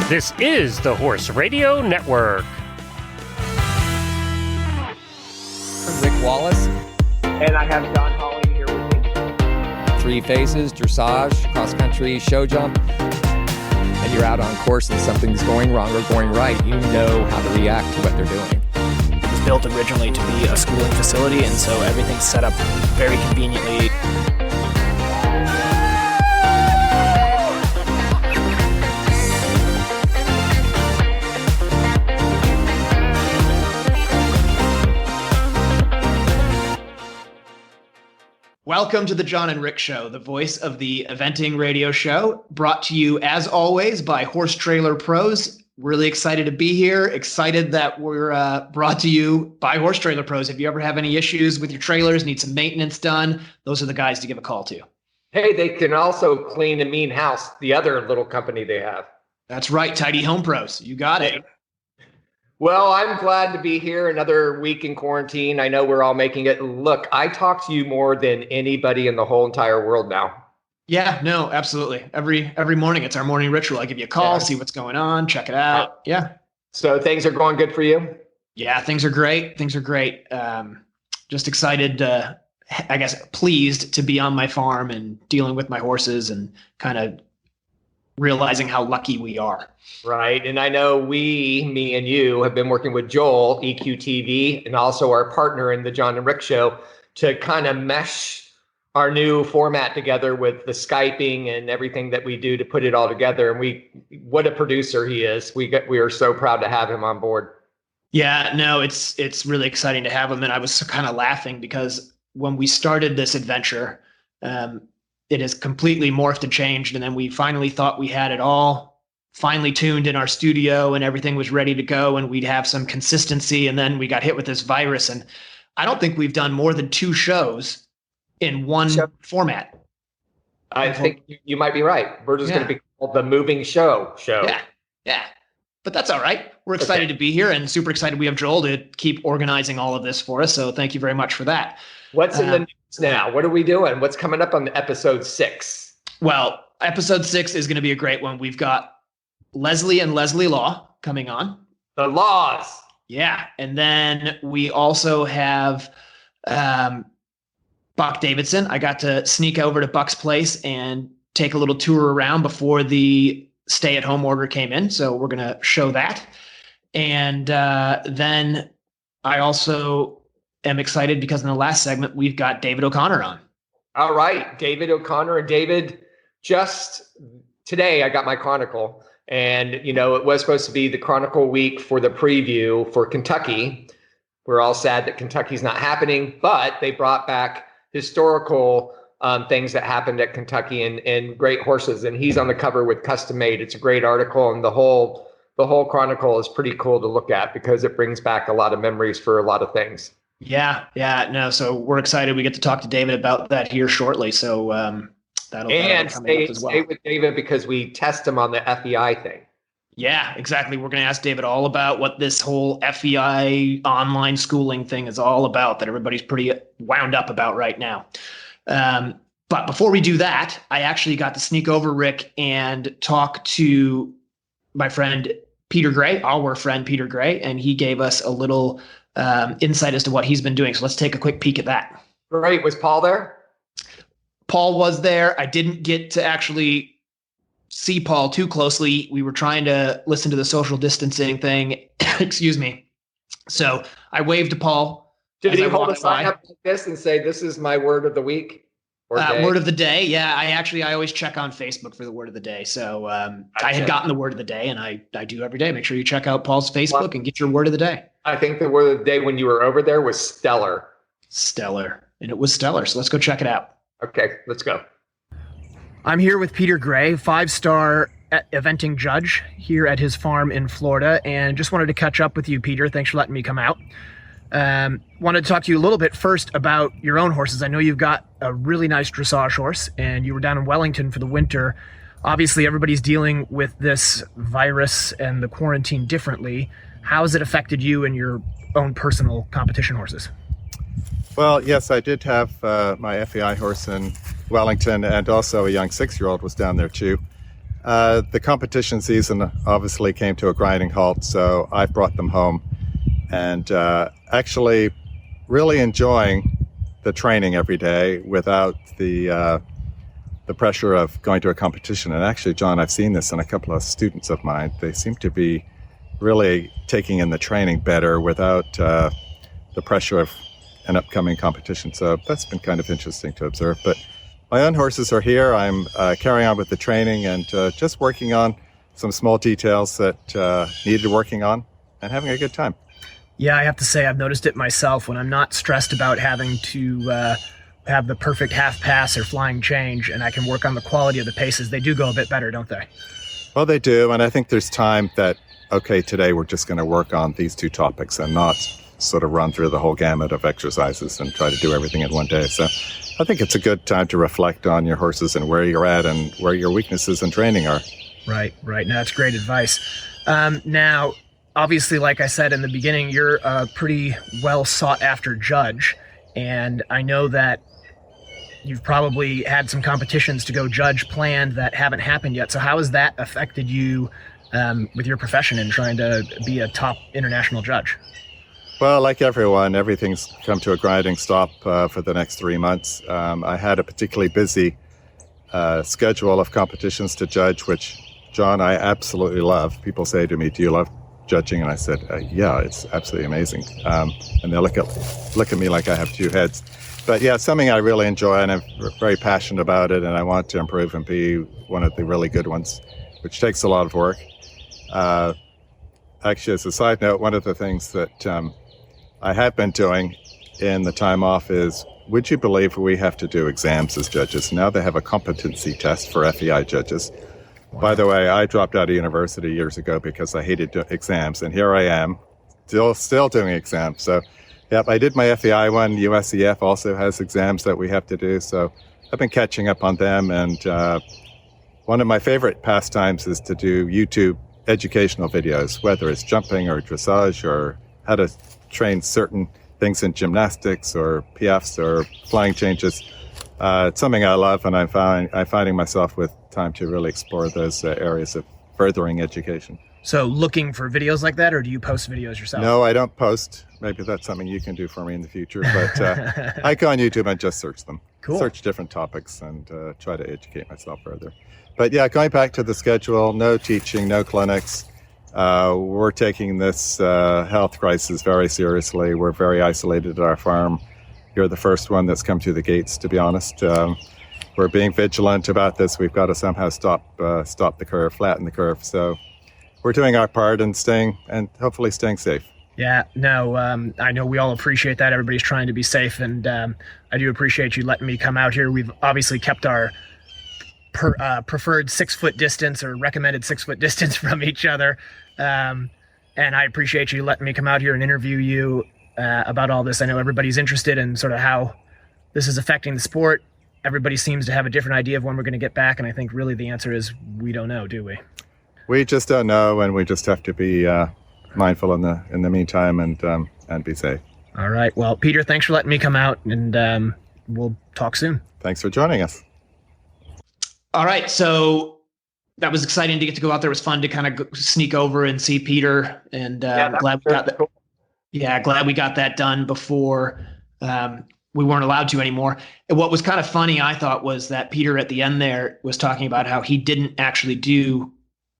This is the Horse Radio Network. Rick Wallace. And I have Don Holly here with me. 3 phases, dressage, cross-country, show jump. And you're out on course and something's going wrong or going right. You know how to react to what they're doing. It was built originally to be a schooling facility, and so everything's set up very conveniently. Welcome to the Jon and Rick Show, the voice of the eventing radio show, brought to you, as always, by Horse Trailer Pros. Really excited to be here. Excited that we're brought to you by Horse Trailer Pros. If you ever have any issues with your trailers, need some maintenance done, those are the guys to give a call to. Hey, they can also clean a mean house, the other little company they have. That's right, Tidy Home Pros. You got it. Well, I'm glad to be here. Another week in quarantine. I know we're all making it. Look, I talk to you more than anybody in the whole entire world now. Yeah, no, absolutely. Every morning, it's our morning ritual. I give you a call, see what's going on, check it out. Yeah. So things are going good for you? Yeah, things are great. Just excited, I guess, pleased to be on my farm and dealing with my horses and kind of realizing how lucky we are. Right. And I know me and you have been working with Joel, EQTV, and also our partner in the Jon and Rick Show to kind of mesh our new format together with the Skyping and everything that we do to put it all together. And what a producer he is. We are so proud to have him on board. Yeah, no, it's really exciting to have him. And I was kind of laughing because when we started this adventure, it has completely morphed and changed. And then we finally thought we had it all finely tuned in our studio and everything was ready to go and we'd have some consistency. And then we got hit with this virus. And I don't think we've done more than 2 shows in one format. I think you might be right. We're just going to be called the Moving Show. Yeah. But that's all right. We're excited to be here and super excited we have Joel to keep organizing all of this for us. So thank you very much for that. What's in the news now? What are we doing? What's coming up on episode 6? Well, episode 6 is going to be a great one. We've got Lesley and Lesley Law coming on. The Laws. Yeah. And then we also have Buck Davidson. I got to sneak over to Buck's place and take a little tour around before the stay-at-home order came in. So we're going to show that. And then I also am excited because in the last segment, we've got David O'Connor on. All right. David O'Connor. And David, just today I got my Chronicle. And, it was supposed to be the Chronicle week for the preview for Kentucky. We're all sad that Kentucky's not happening, but they brought back historical things that happened at Kentucky and great horses. And he's on the cover with Custom Made. It's a great article. And the whole Chronicle is pretty cool to look at because it brings back a lot of memories for a lot of things. Yeah. No, so we're excited. We get to talk to David about that here shortly. So that'll be coming up as well. Stay with David because we test him on the FEI thing. Yeah, exactly. We're going to ask David all about what this whole FEI online schooling thing is all about that everybody's pretty wound up about right now. But before we do that, I actually got to sneak over, Rick, and talk to my friend Peter Gray, our friend Peter Gray, and he gave us a little insight as to what he's been doing. So let's take a quick peek at that. Great. Was Paul there? Paul was there. I didn't get to actually see Paul too closely. We were trying to listen to the social distancing thing. Excuse me. So I waved to Paul. Did he hold a sign up like this and say, "This is my word of the week"? Word of the day. Yeah, I always check on Facebook for the word of the day. So I had gotten the word of the day, and I do every day. Make sure you check out Paul's Facebook and get your word of the day. I think the word of the day when you were over there was stellar. Stellar. And it was stellar. So let's go check it out. Okay, let's go. I'm here with Peter Gray, 5-star eventing judge here at his farm in Florida, and just wanted to catch up with you, Peter. Thanks for letting me come out. Wanted to talk to you a little bit first about your own horses. I know you've got a really nice dressage horse, and you were down in Wellington for the winter. Obviously, everybody's dealing with this virus and the quarantine differently. How has it affected you and your own personal competition horses? Well, yes, I did have my FEI horse in Wellington, and also a young 6-year-old was down there too. The competition season obviously came to a grinding halt, so I brought them home, and actually really enjoying the training every day without the pressure of going to a competition. And actually, John, I've seen this in a couple of students of mine. They seem to be really taking in the training better without the pressure of an upcoming competition. So that's been kind of interesting to observe. But my own horses are here. I'm carrying on with the training and just working on some small details that needed working on and having a good time. Yeah, I have to say I've noticed it myself when I'm not stressed about having to have the perfect half pass or flying change, and I can work on the quality of the paces. They do go a bit better, don't they? Well, they do, and I think there's time that, okay, today we're just going to work on these two topics and not sort of run through the whole gamut of exercises and try to do everything in one day. So I think it's a good time to reflect on your horses and where you're at and where your weaknesses in training are. Right. No, that's great advice. Now, obviously, like I said in the beginning, you're a pretty well sought after judge, and I know that you've probably had some competitions to go judge planned that haven't happened yet. So how has that affected you with your profession and trying to be a top international judge? Well, like everyone, everything's come to a grinding stop for the next 3 months. I had a particularly busy schedule of competitions to judge, which, John, I absolutely love. People say to me, do you love judging? And I said, yeah, it's absolutely amazing. And they look at me like I have two heads. But yeah, it's something I really enjoy, and I'm very passionate about it, and I want to improve and be one of the really good ones, which takes a lot of work. Actually, as a side note, one of the things that I have been doing in the time off is, would you believe we have to do exams as judges? Now they have a competency test for FEI judges. Wow. By the way, I dropped out of university years ago because I hated exams, and here I am, still doing exams. So, yep, I did my FEI one. USEF also has exams that we have to do, so I've been catching up on them. And one of my favorite pastimes is to do YouTube educational videos, whether it's jumping or dressage or how to train certain things in gymnastics or PFs or flying changes. It's something I love, and I'm finding myself with time to really explore those areas of furthering education. So looking for videos like that, or do you post videos yourself? No, I don't post. Maybe that's something you can do for me in the future. But I go on YouTube and just search them. Cool. Search different topics and try to educate myself further. But yeah, going back to the schedule, no teaching, no clinics. We're taking this health crisis very seriously. We're very isolated at our farm. You're the first one that's come through the gates, to be honest. We're being vigilant about this. We've got to somehow stop the curve, flatten the curve. So we're doing our part and hopefully staying safe. Yeah, no, I know we all appreciate that. Everybody's trying to be safe, and I do appreciate you letting me come out here. We've obviously kept our preferred 6 foot distance or recommended 6 foot distance from each other. And I appreciate you letting me come out here and interview you about all this. I know everybody's interested in sort of how this is affecting the sport. Everybody seems to have a different idea of when we're going to get back. And I think really the answer is we don't know, do we? We just don't know, and we just have to be mindful in the meantime and be safe. All right. Well, Peter, thanks for letting me come out, and we'll talk soon. Thanks for joining us. All right. So that was exciting to get to go out there. It was fun to kind of sneak over and see Peter, and glad we got that. Cool. Yeah, glad we got that done before we weren't allowed to anymore. And what was kind of funny, I thought, was that Peter at the end there was talking about how he didn't actually do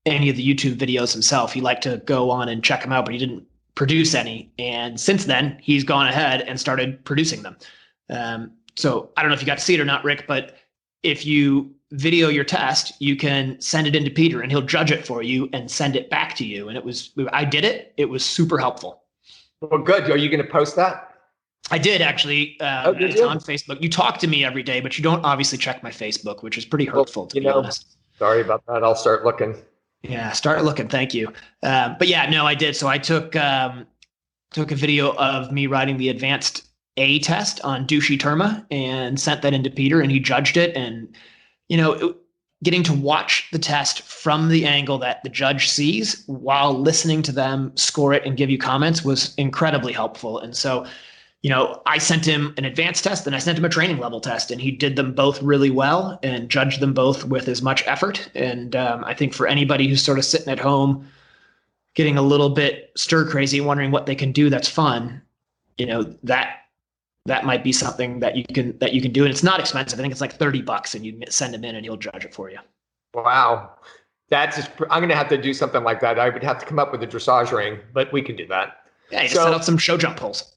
any of the YouTube videos himself. He liked to go on and check them out, but he didn't produce any. And since then, he's gone ahead and started producing them. So I don't know if you got to see it or not, Rick, but if you video your test, you can send it into Peter and he'll judge it for you and send it back to you. And I did it. It was super helpful. Well, good. Are you going to post that? I did actually. It's on Facebook. You talk to me every day, but you don't obviously check my Facebook, which is pretty hurtful, to be honest. Sorry about that. I'll start looking. Yeah, start looking. Thank you. But yeah, no, I did. So I took a video of me riding the advanced A test on Douchey Terma and sent that into Peter, and he judged it. And, getting to watch the test from the angle that the judge sees while listening to them score it and give you comments was incredibly helpful. And so, I sent him an advanced test and I sent him a training level test, and he did them both really well and judged them both with as much effort. And I think for anybody who's sort of sitting at home, getting a little bit stir crazy, wondering what they can do that's fun, that might be something that you can do. And it's not expensive. I think it's like $30 and you send him in and he'll judge it for you. Wow. I'm going to have to do something like that. I would have to come up with a dressage ring, but we can do that. Yeah, you just set out some show jump poles.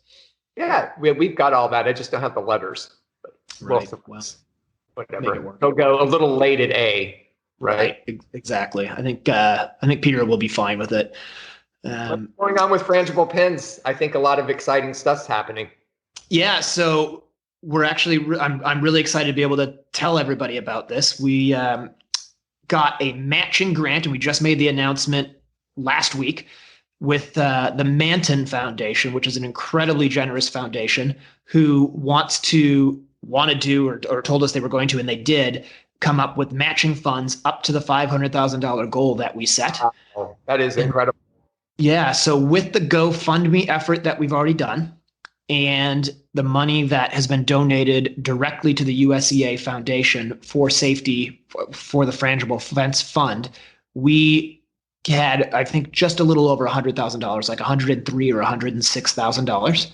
Yeah, we've got all that. I just don't have the letters. But right. Well, whatever. He'll go a little late at A. Right. Exactly. I think Peter will be fine with it. What's going on with frangible pins? I think a lot of exciting stuff's happening. Yeah. So we're actually, I'm really excited to be able to tell everybody about this. We got a matching grant, and we just made the announcement last week with the Manton Foundation, which is an incredibly generous foundation who wanted to, or told us they were going to, and they did come up with matching funds up to the $500,000 goal that we set. Wow, that is incredible. Yeah. So with the GoFundMe effort that we've already done, and the money that has been donated directly to the USEA Foundation for safety for the Frangible Fence Fund, we had, I think, just a little over $100,000, like $103,000 or $106,000.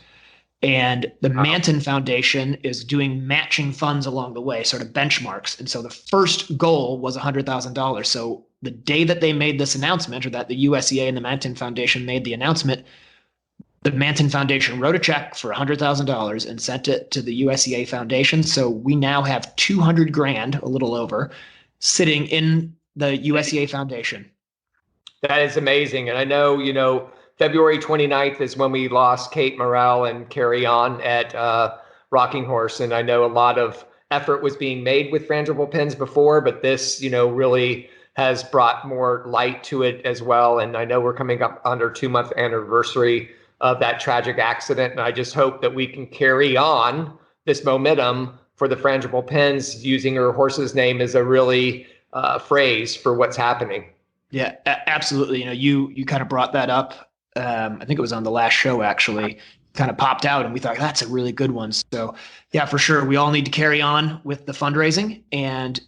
And the Manton Foundation is doing matching funds along the way, sort of benchmarks. And so the first goal was $100,000. So the day that they made this announcement, or that the USEA and the Manton Foundation made the announcement, the Manton Foundation wrote a check for $100,000 and sent it to the USEA Foundation. So we now have $200,000, a little over, sitting in the USEA Foundation. That is amazing. And I know, February 29th is when we lost Kate Morrell and Carrie On at Rocking Horse. And I know a lot of effort was being made with frangible pins before, but this, really has brought more light to it as well. And I know we're coming up on our 2-month anniversary of that tragic accident. And I just hope that we can carry on this momentum for the frangible pins, using her horse's name as a really phrase for what's happening. Yeah, absolutely. You kind of brought that up. I think it was on the last show, actually, kind of popped out, and we thought that's a really good one. So yeah, for sure. We all need to carry on with the fundraising and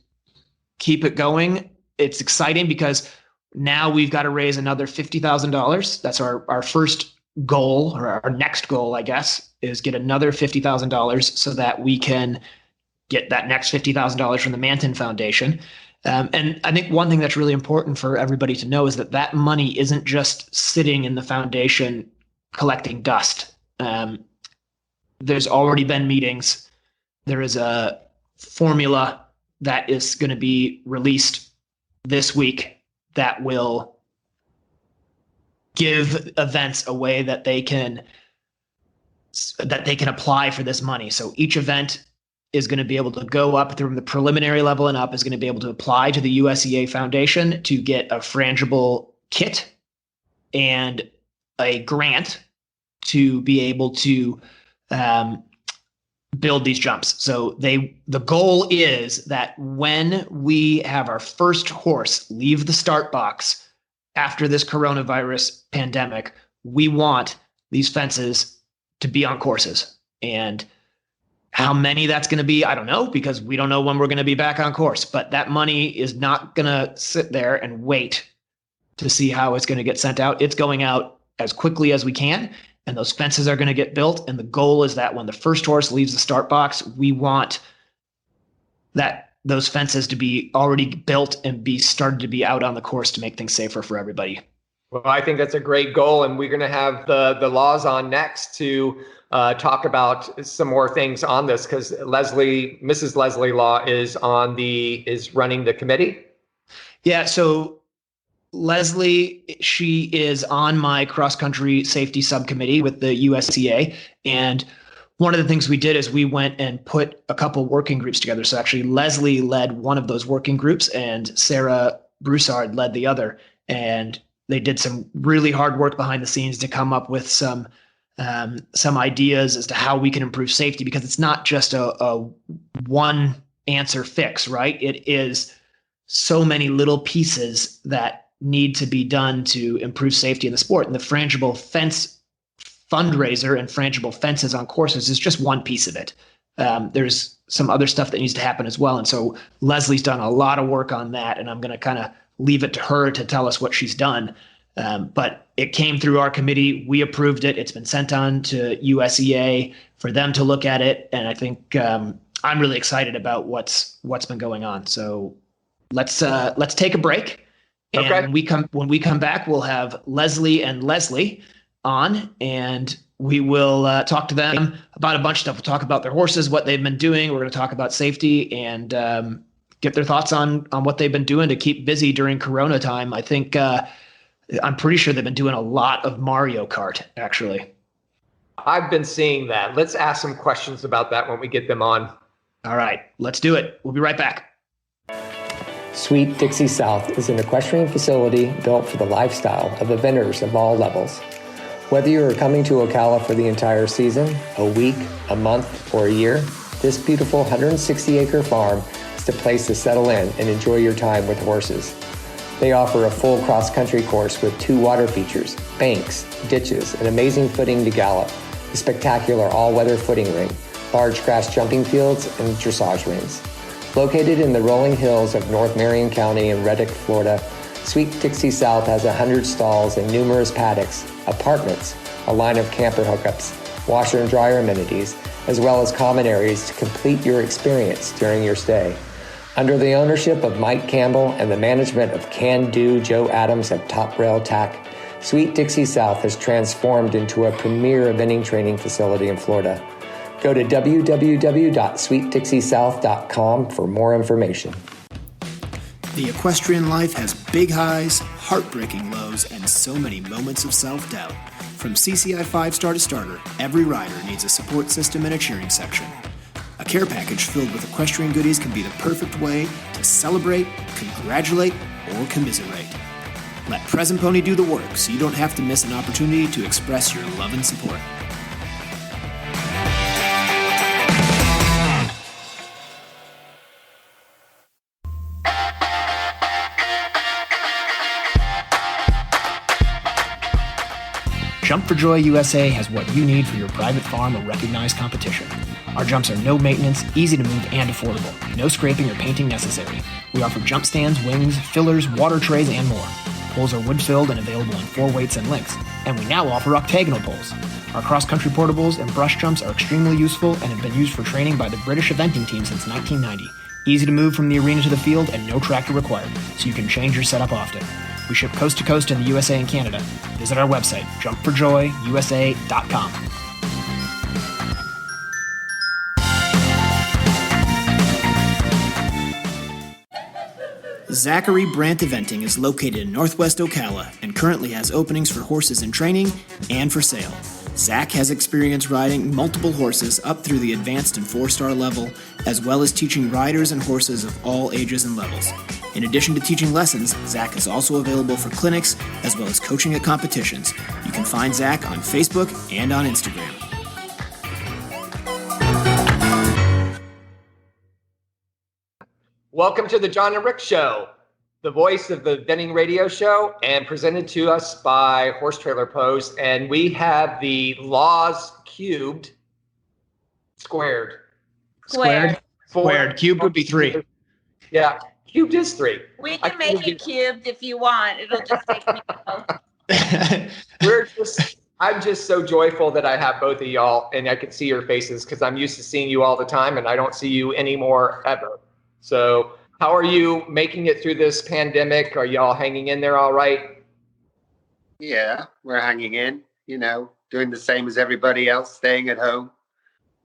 keep it going. It's exciting because now we've got to raise another $50,000. That's our first goal, or our next goal, I guess, is get another $50,000 so that we can get that next $50,000 from the Manton Foundation. And I think one thing that's really important for everybody to know is that money isn't just sitting in the foundation collecting dust. There's already been meetings. There is a formula that is going to be released this week that will give events a way that they can apply for this money. So each event is going to be able to go up from the preliminary level and up, is going to be able to apply to the USEA Foundation to get a frangible kit and a grant to be able to build these jumps. So the goal is that when we have our first horse leave the start box after this coronavirus pandemic, we want these fences to be on courses. And how many that's going to be, I don't know, because we don't know when we're going to be back on course. But that money is not going to sit there and wait to see how it's going to get sent out. It's going out as quickly as we can, and those fences are going to get built. And the goal is that when the first horse leaves the start box, we want those fences to be already built and be started to be out on the course to make things safer for everybody. Well, I think that's a great goal, and we're going to have the laws on next to talk about some more things on this, because Mrs. Lesley Law is running the committee. Yeah. So Lesley, she is on my cross-country safety subcommittee with the USCA. And one of the things we did is we went and put a couple working groups together. So actually Lesley led one of those working groups and Sarah Broussard led the other. And they did some really hard work behind the scenes to come up with some ideas as to how we can improve safety, because it's not just a one answer fix, right? It is so many little pieces that need to be done to improve safety in the sport. And the frangible fence fundraiser and frangible fences on courses is just one piece of it. There's some other stuff that needs to happen as well. And so Lesley's done a lot of work on that, and I'm going to kind of leave it to her to tell us what she's done. But it came through our committee. We approved it. It's been sent on to USEA for them to look at it. And I think I'm really excited about what's been going on. So let's take a break. And okay. when we come back, we'll have Lesley and Lesley on, and we will talk to them about a bunch of stuff. We'll talk about their horses, what they've been doing. We're going to talk about safety and get their thoughts on what they've been doing to keep busy during Corona time. I think I'm pretty sure they've been doing a lot of Mario Kart, actually. I've been seeing that. Let's ask some questions about that when we get them on. All right, let's do it. We'll be right back. Sweet Dixie South is an equestrian facility built for the lifestyle of eventers of all levels. Whether you are coming to Ocala for the entire season, a week, a month, or a year, this beautiful 160-acre farm is the place to settle in and enjoy your time with horses. They offer a full cross-country course with 2 water features, banks, ditches, and amazing footing to gallop, a spectacular all-weather footing ring, large grass jumping fields, and dressage rings. Located in the rolling hills of North Marion County in Reddick, Florida, Sweet Dixie South has 100 stalls and numerous paddocks, apartments, a line of camper hookups, washer and dryer amenities, as well as common areas to complete your experience during your stay. Under the ownership of Mike Campbell and the management of Can-Do Joe Adams of Top Rail Tack, Sweet Dixie South has transformed into a premier eventing training facility in Florida. Go to www.sweetdixiesouth.com for more information. The equestrian life has big highs, heartbreaking lows, and so many moments of self-doubt. From CCI 5-star to starter, every rider needs a support system and a cheering section. A care package filled with equestrian goodies can be the perfect way to celebrate, congratulate, or commiserate. Let Present Pony do the work so you don't have to miss an opportunity to express your love and support. Jump for Joy USA has what you need for your private farm or recognized competition. Our jumps are no maintenance, easy to move, and affordable. No scraping or painting necessary. We offer jump stands, wings, fillers, water trays, and more. Poles are wood-filled and available in 4 weights and lengths. And we now offer octagonal poles. Our cross-country portables and brush jumps are extremely useful and have been used for training by the British eventing team since 1990. Easy to move from the arena to the field and no tractor required, so you can change your setup often. We ship coast to coast in the USA and Canada. Visit our website, jumpforjoyusa.com. Zachary Brandt Eventing is located in Northwest Ocala and currently has openings for horses in training and for sale. Zach has experience riding multiple horses up through the advanced and 4-star level, as well as teaching riders and horses of all ages and levels. In addition to teaching lessons, Zach is also available for clinics, as well as coaching at competitions. You can find Zach on Facebook and on Instagram. Welcome to the Jon and Rick Show, the voice of the vending radio show, and presented to us by Horse Trailer Post. And we have the Laws cubed, squared. Squared. Cubed would be 3. Yeah, cubed is 3. We can make it cubed if you want. It'll just take me I'm just so joyful that I have both of y'all and I can see your faces because I'm used to seeing you all the time and I don't see you anymore ever. So how are you making it through this pandemic? Are y'all hanging in there all right? Yeah, we're hanging in, doing the same as everybody else, staying at home.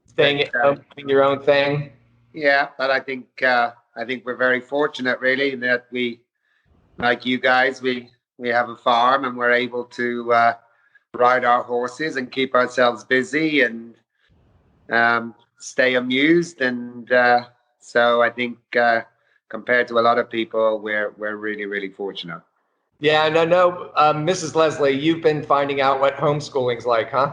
Staying at home, doing your own thing? Yeah, but I think we're very fortunate, really, that we, like you guys, we have a farm and we're able to ride our horses and keep ourselves busy and stay amused. And so I think compared to a lot of people, we're really, really fortunate. Yeah, no. Mrs. Lesley, you've been finding out what homeschooling's like, huh?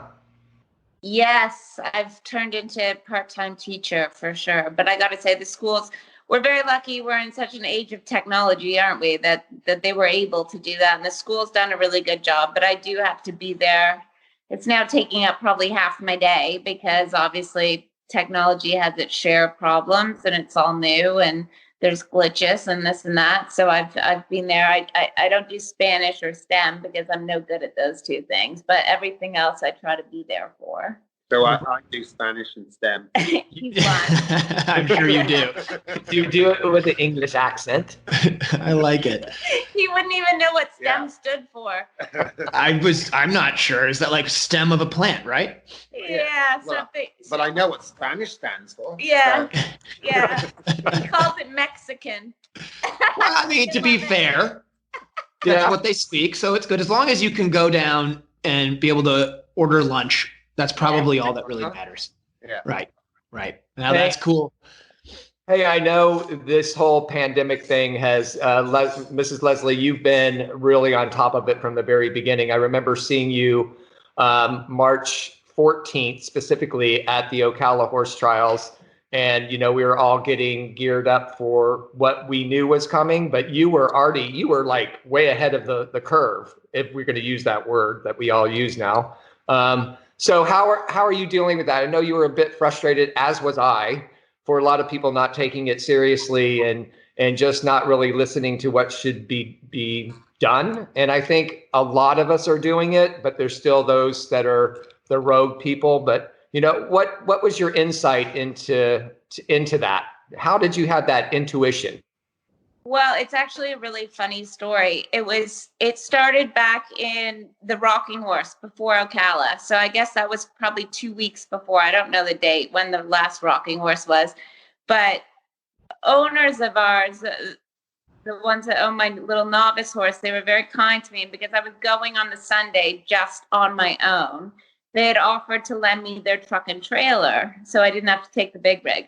Yes, I've turned into a part-time teacher for sure. But I got to say, the schools, we're very lucky. We're in such an age of technology, aren't we? That they were able to do that. And the school's done a really good job. But I do have to be there it's now taking up probably half my day because obviously technology has its share of problems and it's all new and there's glitches and this and that. So I've been there. I don't do Spanish or STEM because I'm no good at those two things, but everything else I try to be there for. So I do Spanish and STEM. I'm sure you do. Do you do it with an English accent? I like it. He wouldn't even know what STEM stood for. I'm not sure. Is that like stem of a plant, right? Yeah, well, something. But I know what Spanish stands for. Yeah, So. yeah. He calls it Mexican. Well, I mean, to be fair, that's what they speak. So it's good. As long as you can go down and be able to order lunch, that's probably all that really matters. Yeah. Right. Now that's cool. Hey, I know this whole pandemic thing has, Mrs. Lesley, you've been really on top of it from the very beginning. I remember seeing you March 14th, specifically at the Ocala horse trials. And, we were all getting geared up for what we knew was coming, but you were like way ahead of the curve, if we're going to use that word that we all use now. So how are you dealing with that? I know you were a bit frustrated, as was I, for a lot of people not taking it seriously and just not really listening to what should be done. And I think a lot of us are doing it, but there's still those that are the rogue people. But what was your insight into that? How did you have that intuition? Well, it's actually a really funny story. It started back in the Rocking Horse before Ocala. So I guess that was probably 2 weeks before. I don't know the date when the last Rocking Horse was, but owners of ours, the ones that own my little novice horse, they were very kind to me because I was going on the Sunday just on my own. They had offered to lend me their truck and trailer, so I didn't have to take the big rig.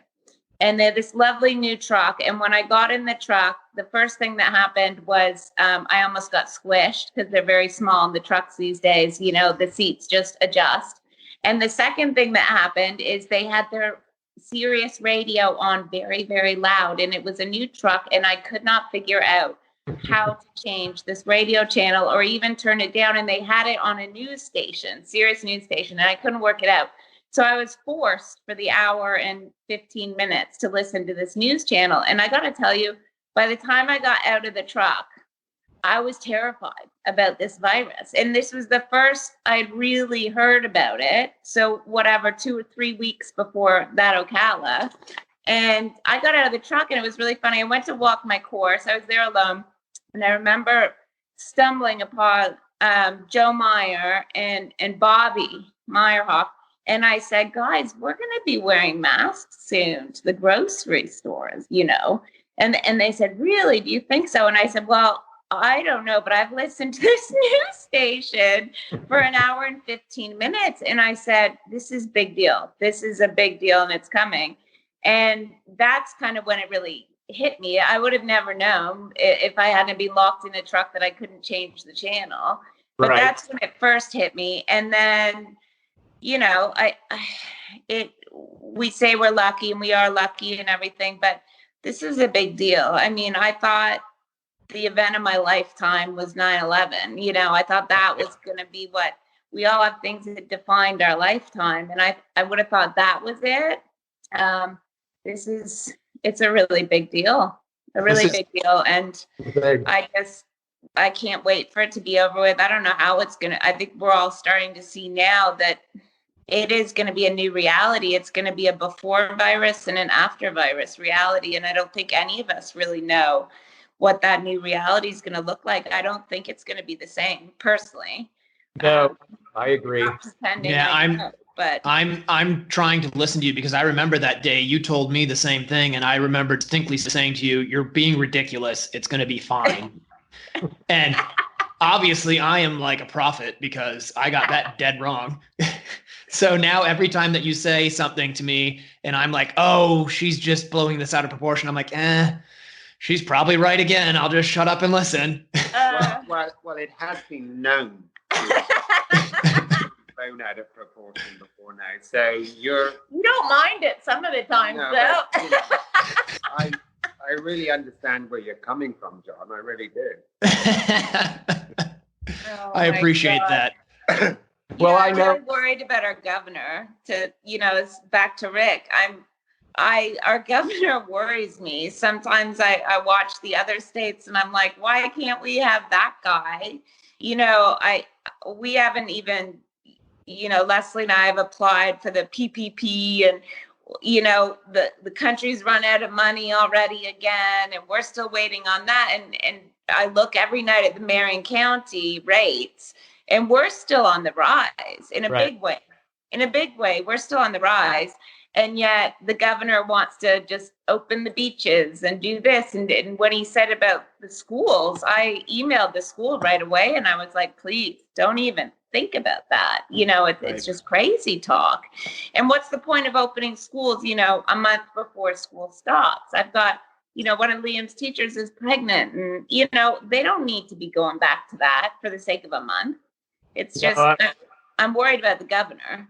And they had this lovely new truck. And when I got in the truck, the first thing that happened was I almost got squished because they're very small in the trucks these days. The seats just adjust. And the second thing that happened is they had their Sirius radio on very, very loud. And it was a new truck. And I could not figure out how to change this radio channel or even turn it down. And they had it on a news station, Sirius news station. And I couldn't work it out. So I was forced for the hour and 15 minutes to listen to this news channel. And I got to tell you, by the time I got out of the truck, I was terrified about this virus. And this was the first I'd really heard about it. So 2 or 3 weeks before that Ocala. And I got out of the truck and it was really funny. I went to walk my course. I was there alone. And I remember stumbling upon Joe Meyer and Bobby Meyerhoff. And I said, guys, we're going to be wearing masks soon to the grocery stores, And they said, really? Do you think so? And I said, well, I don't know, but I've listened to this news station for an hour and 15 minutes. And I said, this is big deal. This is a big deal and it's coming. And that's kind of when it really hit me. I would have never known if I hadn't been locked in a truck that I couldn't change the channel. But That's when it first hit me. And then we say we're lucky and we are lucky and everything, but this is a big deal. I mean, I thought the event of my lifetime was 9/11. I thought that was going to be what we all have, things that defined our lifetime. And I would have thought that was it. It's a really big deal, And I can't wait for it to be over with. I don't know how it's going to, I think we're all starting to see now that it is going to be a new reality. It's going to be a before virus and an after virus reality. And I don't think any of us really know what that new reality is going to look like. I don't think it's going to be the same, personally. No, I agree. I'm trying to listen to you because I remember that day you told me the same thing. And I remember distinctly saying to you, you're being ridiculous. It's going to be fine. And obviously I am like a prophet because I got that dead wrong. So now every time that you say something to me and I'm like, oh, she's just blowing this out of proportion, I'm like, she's probably right again. I'll just shut up and listen. Well, it has been known blown out of proportion before now. So you don't mind it some of the time, though. I really understand where you're coming from, Jon. I really do. I appreciate that. Well, I know. I'm worried about our governor. It's back to Rick. Our governor worries me. Sometimes I watch the other states and I'm like, why can't we have that guy? We haven't even, Lesley and I have applied for the PPP, and the country's run out of money already again, and we're still waiting on that. And I look every night at the Marion County rates, and we're still on the rise in a big way. In a big way, we're still on the rise. And yet the governor wants to just open the beaches and do this. And when he said about the schools, I emailed the school right away and I was like, please don't even think about that. It's just crazy talk. And what's the point of opening schools, a month before school stops? I've got, one of Liam's teachers is pregnant, and, they don't need to be going back to that for the sake of a month. It's just, I'm worried about the governor.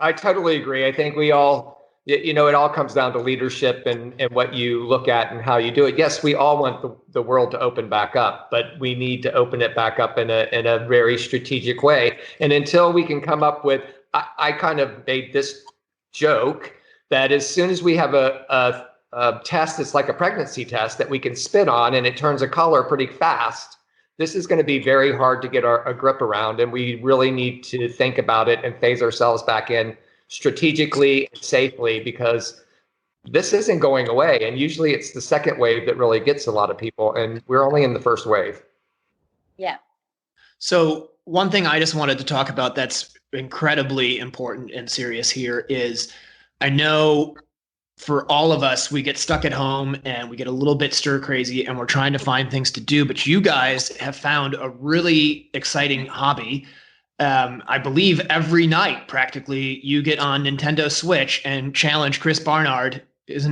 I totally agree. I think we all, it all comes down to leadership and what you look at and how you do it. Yes, we all want the world to open back up, but we need to open it back up in a very strategic way. And until we can come up with, I kind of made this joke that as soon as we have a test that's like a pregnancy test that we can spit on and it turns a color pretty fast, this is going to be very hard to get a grip around, and we really need to think about it and phase ourselves back in strategically and safely, because this isn't going away. And usually it's the second wave that really gets a lot of people, and we're only in the first wave. Yeah. So one thing I just wanted to talk about that's incredibly important and serious here is, I know for all of us, we get stuck at home and we get a little bit stir crazy and we're trying to find things to do, but you guys have found a really exciting hobby. I believe every night practically you get on Nintendo Switch and challenge Chris Barnard.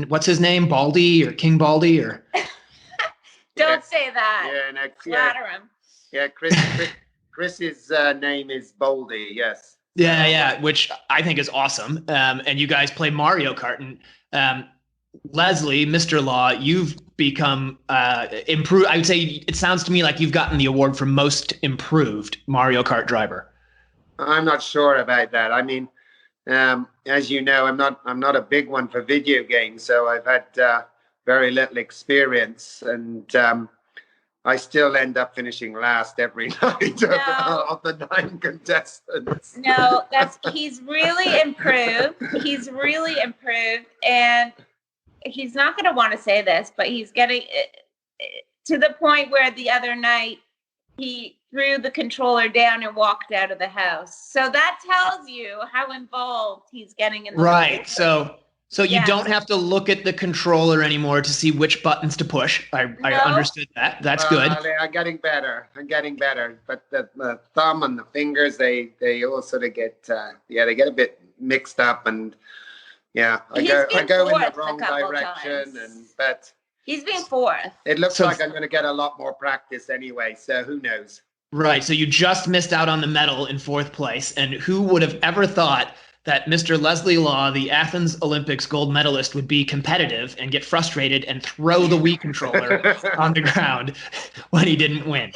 What's his name? Baldy or King Baldy or? Don't say that. Yeah, flatter him. Yeah, Chris's name is Baldy. Yes. Yeah, which I think is awesome. And you guys play Mario Kart, and Lesley, Mr. Law, you've become improved. I would say it sounds to me like you've gotten the award for most improved Mario Kart driver. I'm not sure about that. I mean, as you know, I'm not a big one for video games, so I've had very little experience, and I still end up finishing last every night of the 9 contestants. No, he's really improved. He's really improved, and he's not going to want to say this, but he's getting to the point where the other night he threw the controller down and walked out of the house. So that tells you how involved he's getting in the right. So you don't have to look at the controller anymore to see which buttons to push. I understood that. That's good. I'm getting better. But the thumb and the fingers, they all sort of get they get a bit mixed up, and I go in the wrong direction, but he's been fourth. It looks like I'm going to get a lot more practice anyway, so who knows? Right. So you just missed out on the medal in 4th place, and who would have ever thought that Mr. Lesley Law, the Athens Olympics gold medalist, would be competitive and get frustrated and throw the Wii controller on the ground when he didn't win.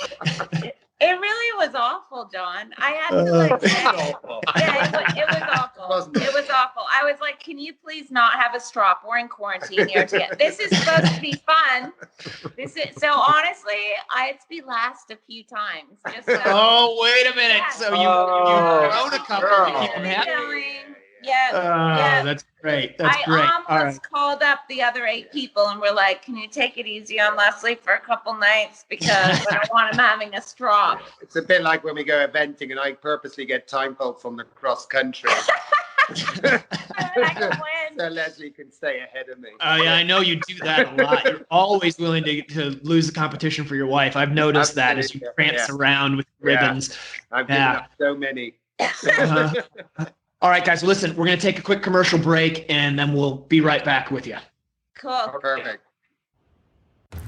It really was awful, John. I had to say, it was awful. It was awful. I was like, can you please not have a strop? We're in quarantine here together. This is supposed to be fun. So honestly, I had to be last a few times. Oh, wait a minute. Yeah. So you thrown a couple to keep them happy. Yeah. That's great. That's great. I almost called up the other 8 people and we're like, can you take it easy on Lesley for a couple nights, because I don't want him having a straw. It's a bit like when we go eventing and I purposely get time faults from the cross country. So Lesley can stay ahead of me. Yeah, I know you do that a lot. You're always willing to lose the competition for your wife. I've noticed that as you prance around with ribbons. I've given up so many. All right, guys, listen, we're going to take a quick commercial break, and then we'll be right back with you. Cool. Perfect.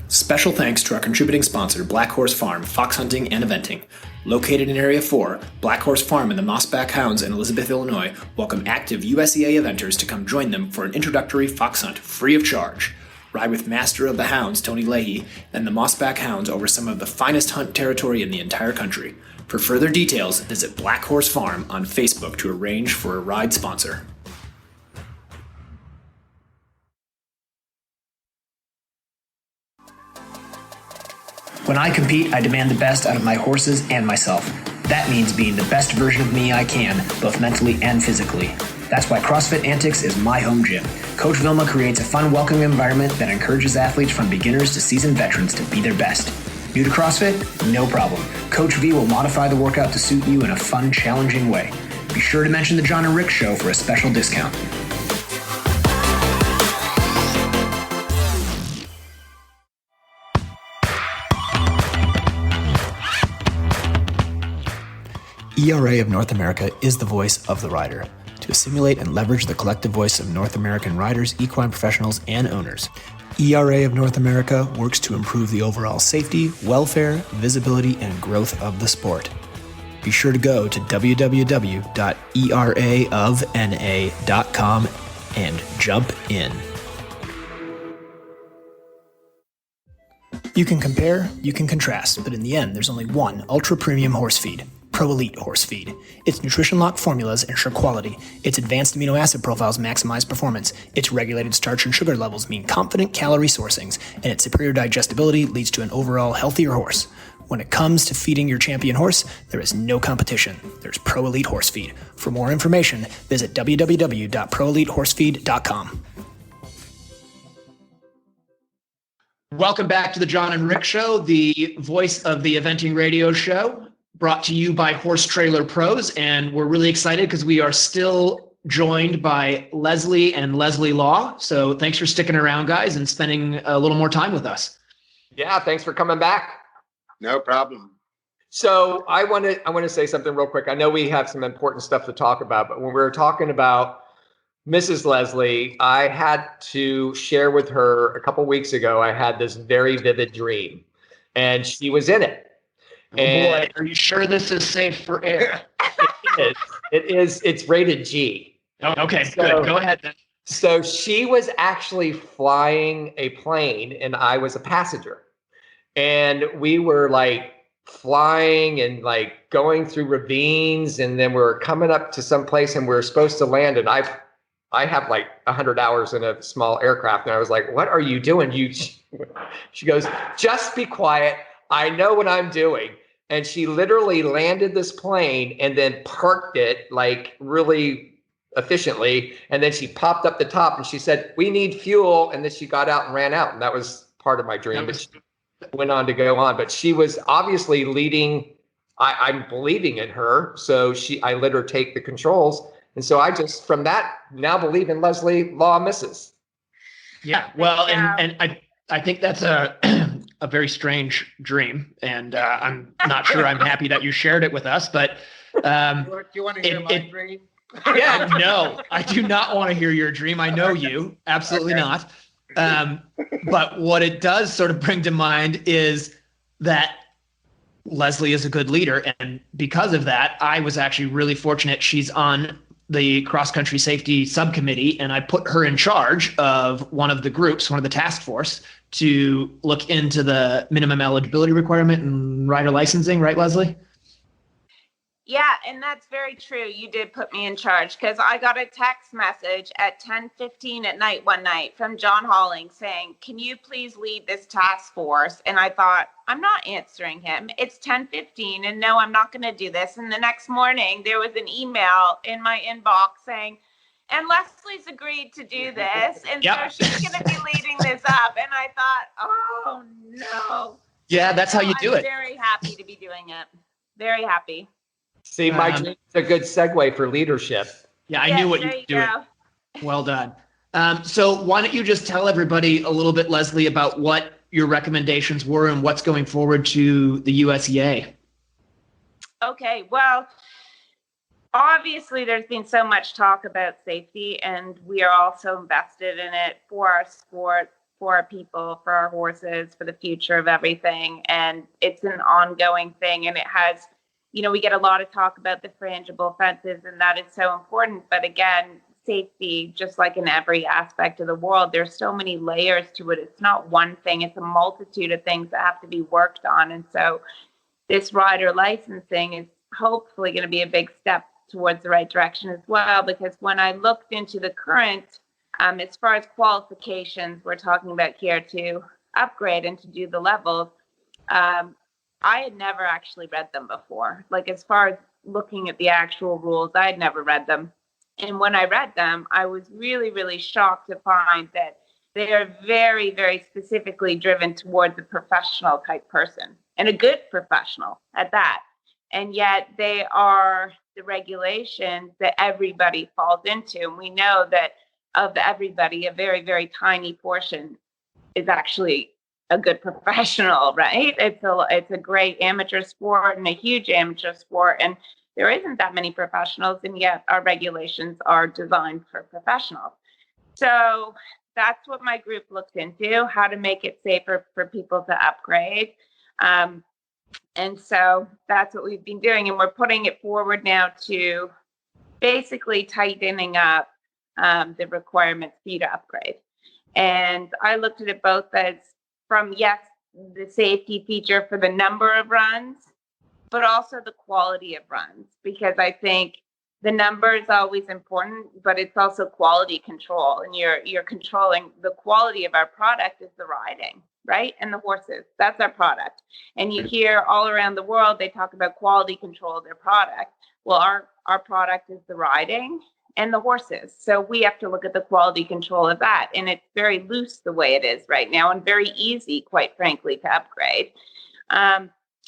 Special thanks to our contributing sponsor, Black Horse Farm, Fox Hunting and Eventing. Located in Area 4, Black Horse Farm and the Mossback Hounds in Elizabeth, Illinois, welcome active USEA eventers to come join them for an introductory fox hunt free of charge. Ride with Master of the Hounds, Tony Leahy, and the Mossback Hounds over some of the finest hunt territory in the entire country. For further details, visit Black Horse Farm on Facebook to arrange for a ride sponsor. When I compete, I demand the best out of my horses and myself. That means being the best version of me I can, both mentally and physically. That's why CrossFit Antics is my home gym. Coach Vilma creates a fun, welcoming environment that encourages athletes from beginners to seasoned veterans to be their best. New to CrossFit? No problem. Coach V will modify the workout to suit you in a fun, challenging way. Be sure to mention the Jon and Rick Show for a special discount. ERA of North America is the voice of the rider, to assimilate and leverage the collective voice of North American riders, equine professionals, and owners. ERA of North America works to improve the overall safety, welfare, visibility, and growth of the sport. Be sure to go to www.eraofna.com and jump in. You can compare, you can contrast, but in the end, there's only one ultra-premium horse feed. Pro Elite Horse Feed. Its nutrition lock formulas ensure quality. Its advanced amino acid profiles maximize performance. Its regulated starch and sugar levels mean confident calorie sourcings, and its superior digestibility leads to an overall healthier horse. When it comes to feeding your champion horse, there is no competition. There's Pro Elite Horse Feed. For more information, visit www.proelitehorsefeed.com. Welcome back to the Jon and Rick Show, the voice of the eventing radio show, brought to you by Horse Trailer Pros. And we're really excited because we are still joined by Lesley and Lesley Law. So thanks for sticking around, guys, and spending a little more time with us. Yeah, thanks for coming back. No problem. So I want to say something real quick. I know we have some important stuff to talk about, but when we were talking about Mrs. Lesley, I had to share with her a couple weeks ago. I had this very vivid dream, and she was in it. Boy, are you sure this is safe for air? It is. It's rated G. Oh, okay, good. Go ahead then. So she was actually flying a plane, and I was a passenger. And we were like flying and like going through ravines, and then we were coming up to some place, and we were supposed to land. And I have like 100 hours in a small aircraft, and I was like, "What are you doing?" She goes, "Just be quiet. I know what I'm doing." And she literally landed this plane and then parked it like really efficiently. And then she popped up the top and she said, "We need fuel." And then she got out and ran out. And that was part of my dream. But she went on to go on. But she was obviously leading. I'm believing in her. So I let her take the controls. And so I just, from that, now believe in Lesley Law Mrs. Yeah, well, and I think that's a very strange dream, and I'm not sure I'm happy that you shared it with us, but do you want to hear my dream? Yeah, no, I do not want to hear your dream. I know you, absolutely not. But what it does sort of bring to mind is that Lesley is a good leader, and because of that, I was actually really fortunate. She's on the cross-country safety subcommittee, and I put her in charge of one of the groups, one of the task force, to look into the minimum eligibility requirement and rider licensing, right, Lesley? Yeah, and that's very true. You did put me in charge because I got a text message at 10:15 at night one night from John Halling saying, "Can you please lead this task force?" And I thought, I'm not answering him. It's 10:15 and no, I'm not going to do this. And the next morning there was an email in my inbox saying, "And Lesley's agreed to do this. And so she's going to be leading this up." And I thought, oh no. Yeah, that's how you do it. I'm very happy to be doing it. Very happy. See, my dream is a good segue for leadership. Yeah, I knew what you were doing. Well done. So why don't you just tell everybody a little bit, Lesley, about what your recommendations were and what's going forward to the USEA? Okay, well, obviously there's been so much talk about safety, and we are also invested in it for our sport, for our people, for our horses, for the future of everything. And it's an ongoing thing, and it has, you know, we get a lot of talk about the frangible fences, and that is so important. But again, safety, just like in every aspect of the world, there's so many layers to it. It's not one thing, it's a multitude of things that have to be worked on. And so this rider licensing is hopefully going to be a big step towards the right direction as well, because when I looked into the current, as far as qualifications, we're talking about here to upgrade and to do the levels, I had never actually read them before. Like, as far as looking at the actual rules, I had never read them. And when I read them, I was really, really shocked to find that they are very, very specifically driven towards a professional type person, and a good professional at that. And yet they are the regulations that everybody falls into. And we know that of everybody, a very, very tiny portion is actually a good professional, right? It's a great amateur sport and a huge amateur sport. And there isn't that many professionals, and yet our regulations are designed for professionals. So that's what my group looked into, how to make it safer for people to upgrade. And so that's what we've been doing. And we're putting it forward now to basically tightening up the requirements for you to upgrade. And I looked at it both as from, yes, the safety feature for the number of runs, but also the quality of runs, because I think the number is always important, but it's also quality control. And you're controlling the quality of our product is the riding, right? And the horses, that's our product. And you hear all around the world, they talk about quality control of their product. Well, our product is the riding and the horses. So we have to look at the quality control of that. And it's very loose the way it is right now, and very easy, quite frankly, to upgrade.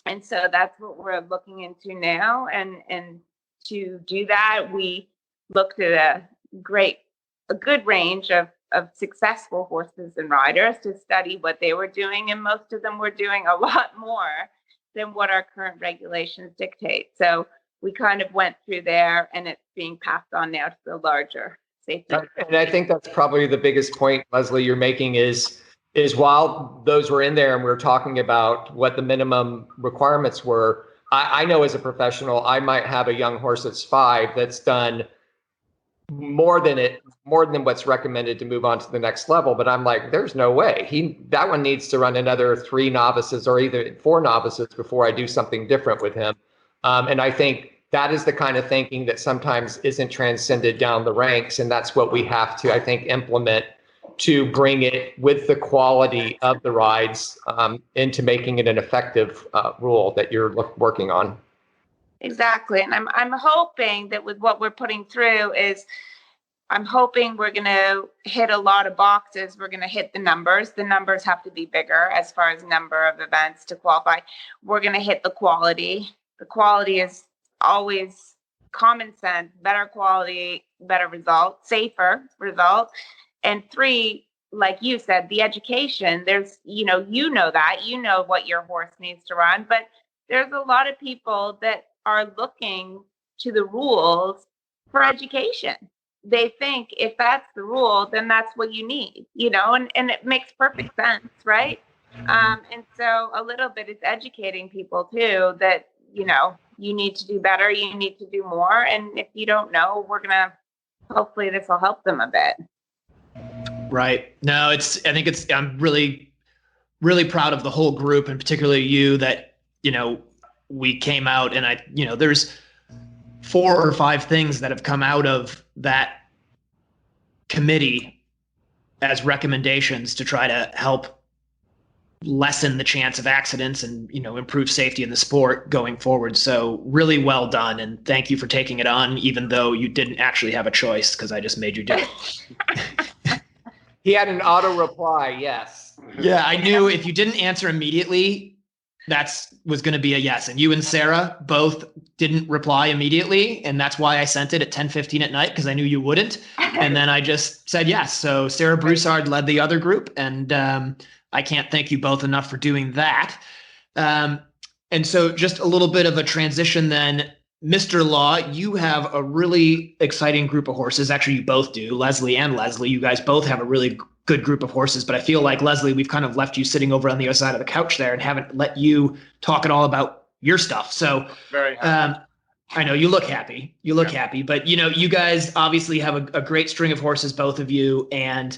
And so that's what we're looking into now. And to do that, we looked at a good range of successful horses and riders to study what they were doing. And most of them were doing a lot more than what our current regulations dictate. So we kind of went through there, and it's being passed on now to the larger safety. And I think that's probably the biggest point, Lesley, you're making is while those were in there and we were talking about what the minimum requirements were, I know as a professional, I might have a young horse that's 5 that's done more than what's recommended to move on to the next level. But I'm like, there's no way. That one needs to run another 3 novices or either 4 novices before I do something different with him. And I think that is the kind of thinking that sometimes isn't transcended down the ranks. And that's what we have to, I think, implement to bring it with the quality of the rides into making it an effective rule that you're working on. Exactly. And I'm hoping that with what we're putting through is, I'm hoping we're going to hit a lot of boxes. We're going to hit the numbers. The numbers have to be bigger as far as number of events to qualify. We're going to hit the quality. The quality is always common sense, better quality, better result, safer result. And 3, like you said, the education, there's, you know that, you know what your horse needs to run, but there's a lot of people that are looking to the rules for education. They think if that's the rule, then that's what you need, and it makes perfect sense, right? And so a little bit it's educating people too, that, you need to do better, you need to do more. And if you don't know, hopefully this will help them a bit. Right. No, I'm really, really proud of the whole group, and particularly you, that, we came out and there's 4 or 5 things that have come out of that committee as recommendations to try to help lessen the chance of accidents and, improve safety in the sport going forward. So really well done. And thank you for taking it on, even though you didn't actually have a choice, because I just made you do it. He had an auto reply, yes. Yeah, I knew if you didn't answer immediately, was going to be a yes. And you and Sarah both didn't reply immediately. And that's why I sent it at 10:15 at night, because I knew you wouldn't. And then I just said yes. So Sarah Broussard led the other group. And I can't thank you both enough for doing that. And so just a little bit of a transition then. Mr. Law, you have a really exciting group of horses. Actually, you both do. Lesley and Lesley, you guys both have a really good group of horses. But I feel like, Lesley, we've kind of left you sitting over on the other side of the couch there and haven't let you talk at all about your stuff. So very happy. I know you look happy. You look happy, but you guys obviously have a great string of horses, both of you, and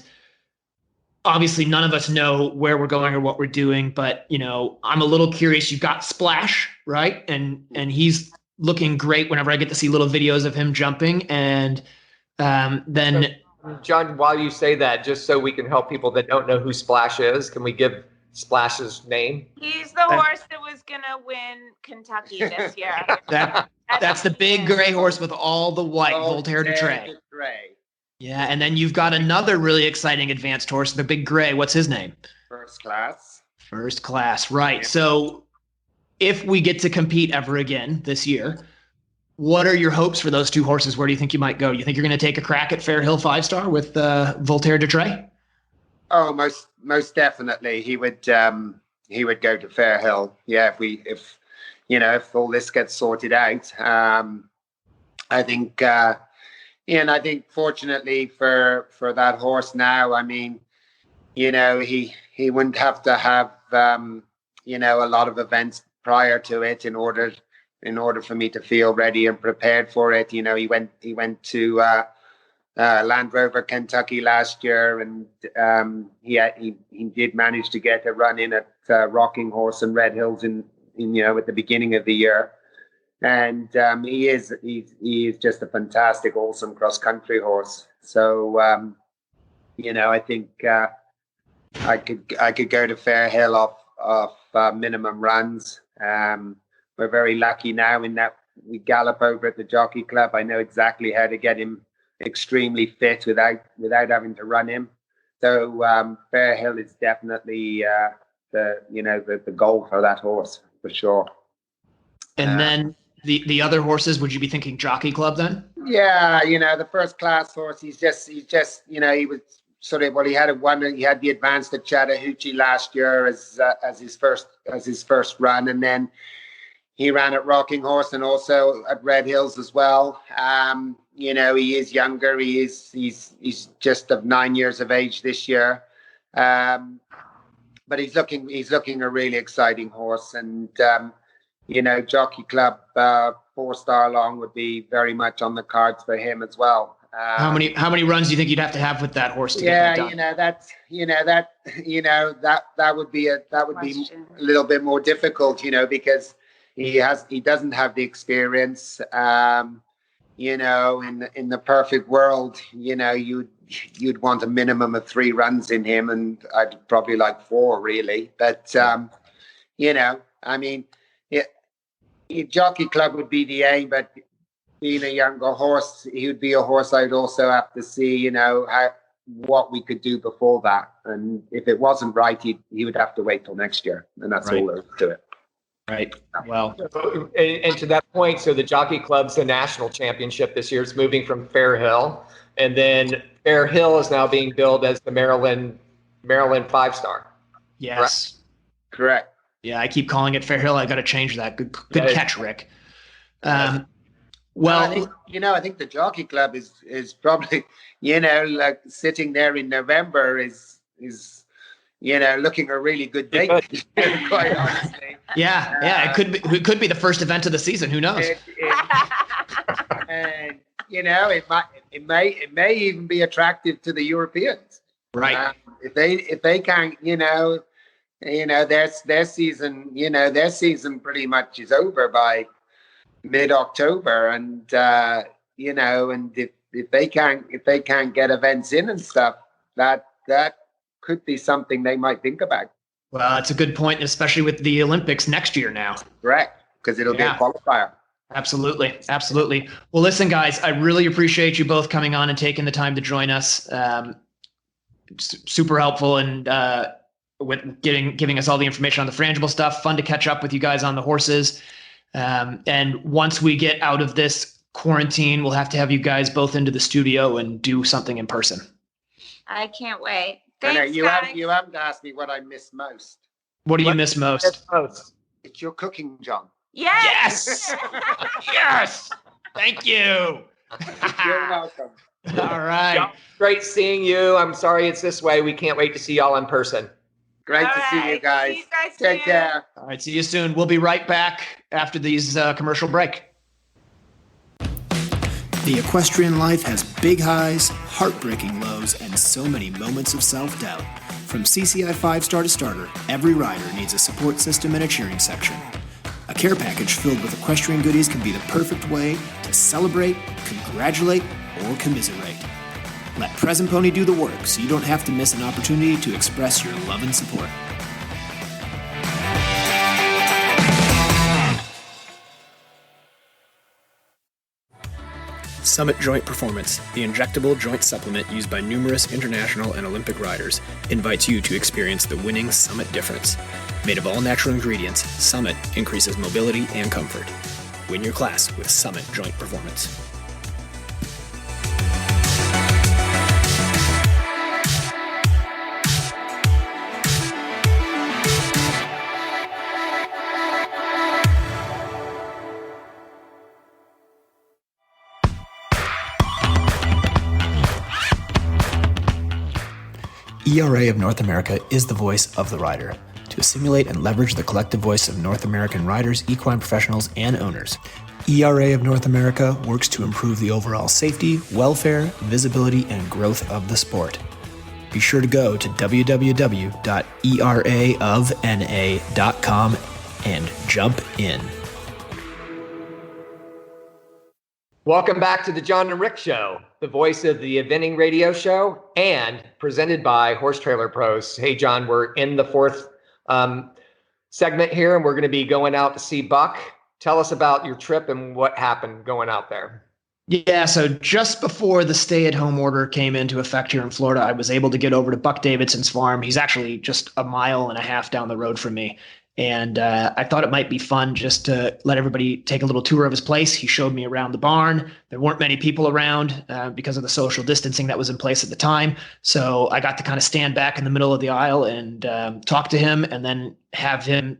obviously none of us know where we're going or what we're doing. But I'm a little curious. You've got Splash, right? And he's looking great whenever I get to see little videos of him jumping. And then, Jon, while you say that, just so we can help people that don't know who Splash is, can we give Splash's name? He's the horse that was gonna win Kentucky this year. That's the big gray horse with all the white, Voltaire de Trait. Yeah, and then you've got another really exciting advanced horse, the big gray. What's his name? First Class. First Class, right. Yeah. So if we get to compete ever again this year, what are your hopes for those two horses? Where do you think you might go? You think you're going to take a crack at Fair Hill 5-star with Voltaire de Trait? Oh, most definitely. He would go to Fair Hill. Yeah, if all this gets sorted out. I think and I think fortunately for that horse now, I mean, he wouldn't have to have a lot of events prior to it in order for me to feel ready and prepared for it. He went to Land Rover Kentucky last year, and he did manage to get a run in at Rocking Horse and Red Hills in at the beginning of the year. And he is just a fantastic, awesome cross country horse. So I think I could go to Fair Hill off minimum runs. We're very lucky now in that we gallop over at the Jockey Club. I know exactly how to get him extremely fit without having to run him. So Fair Hill is definitely the goal for that horse for sure. And then the other horses, would you be thinking Jockey Club then? Yeah, the First Class horse. He was sort of he had the advanced at Chattahoochee last year as his first run, and then he ran at Rocking Horse and also at Red Hills as well. He is younger. He's just of 9 years of age this year, but he's looking a really exciting horse. And Jockey Club 4-star long would be very much on the cards for him as well. How many runs do you think you'd have to have with that horse to get that done? That would be a little bit more difficult, because he doesn't have the experience. In the perfect world, you'd want a minimum of 3 runs in him, and I'd probably like 4 really. But Jockey Club would be the aim, but being a younger horse, he would be a horse I'd also have to see, what we could do before that. And if it wasn't right, he would have to wait till next year, and that's all there is to it. Right. Well, and to that point, so the Jockey Club's the national championship this year. It's moving from Fair Hill, and then Fair Hill is now being billed as the Maryland 5-star. Yes. Correct. Yeah, I keep calling it Fair Hill. I got to change that. Good catch, Rick. I think the Jockey Club is probably, like sitting there in November is looking a really good date. Quite honestly. Yeah. It could be the first event of the season. Who knows? And it may even be attractive to the Europeans. Right. If they can, their season pretty much is over by mid-October, and and if they can't get events in and stuff, that could be something they might think about. Well, that's a good point, especially with the Olympics next year now. Correct, because it'll be a qualifier. Absolutely. Well, listen, guys, I really appreciate you both coming on and taking the time to join us. Super helpful, and with giving us all the information on the frangible stuff. Fun to catch up with you guys on the horses. And once we get out of this quarantine, we'll have to have you guys both into the studio and do something in person. I can't wait. Thanks, you haven't asked me what I miss most. What do you miss most? It's your cooking, Jon. Yes. Yes. Thank you. You're welcome. All right. Jon, great seeing you. I'm sorry it's this way. We can't wait to see y'all in person. Great to see you guys. See you guys Take care. All right. See you soon. We'll be right back after these commercial break. The equestrian life has big highs, heartbreaking lows, and so many moments of self-doubt. From CCI 5-star to starter, every rider needs a support system and a cheering section. A care package filled with equestrian goodies can be the perfect way to celebrate, congratulate, or commiserate. Let Present Pony do the work so you don't have to miss an opportunity to express your love and support. Summit Joint Performance, the injectable joint supplement used by numerous international and Olympic riders, invites you to experience the winning Summit difference. Made of all natural ingredients, Summit increases mobility and comfort. Win your class with Summit Joint Performance. ERA of North America is the voice of the rider, to assimilate and leverage the collective voice of North American riders, equine professionals, and owners. ERA of North America works to improve the overall safety, welfare, visibility, and growth of the sport. Be sure to go to www.eraofna.com and jump in. Welcome back to the Jon and Rick Show, the voice of the eventing radio show and presented by Horse Trailer Pros. Hey, Jon, we're in the fourth segment here, and we're going to be going out to see Buck. Tell us about your trip and what happened going out there. Yeah, so just before the stay-at-home order came into effect here in Florida, I was able to get over to Buck Davidson's farm. He's actually just a mile and a half down the road from me. And I thought it might be fun just to let everybody take a little tour of his place. He showed me around the barn. There weren't many people around because of the social distancing that was in place at the time. So I got to kind of stand back in the middle of the aisle and talk to him, and then have him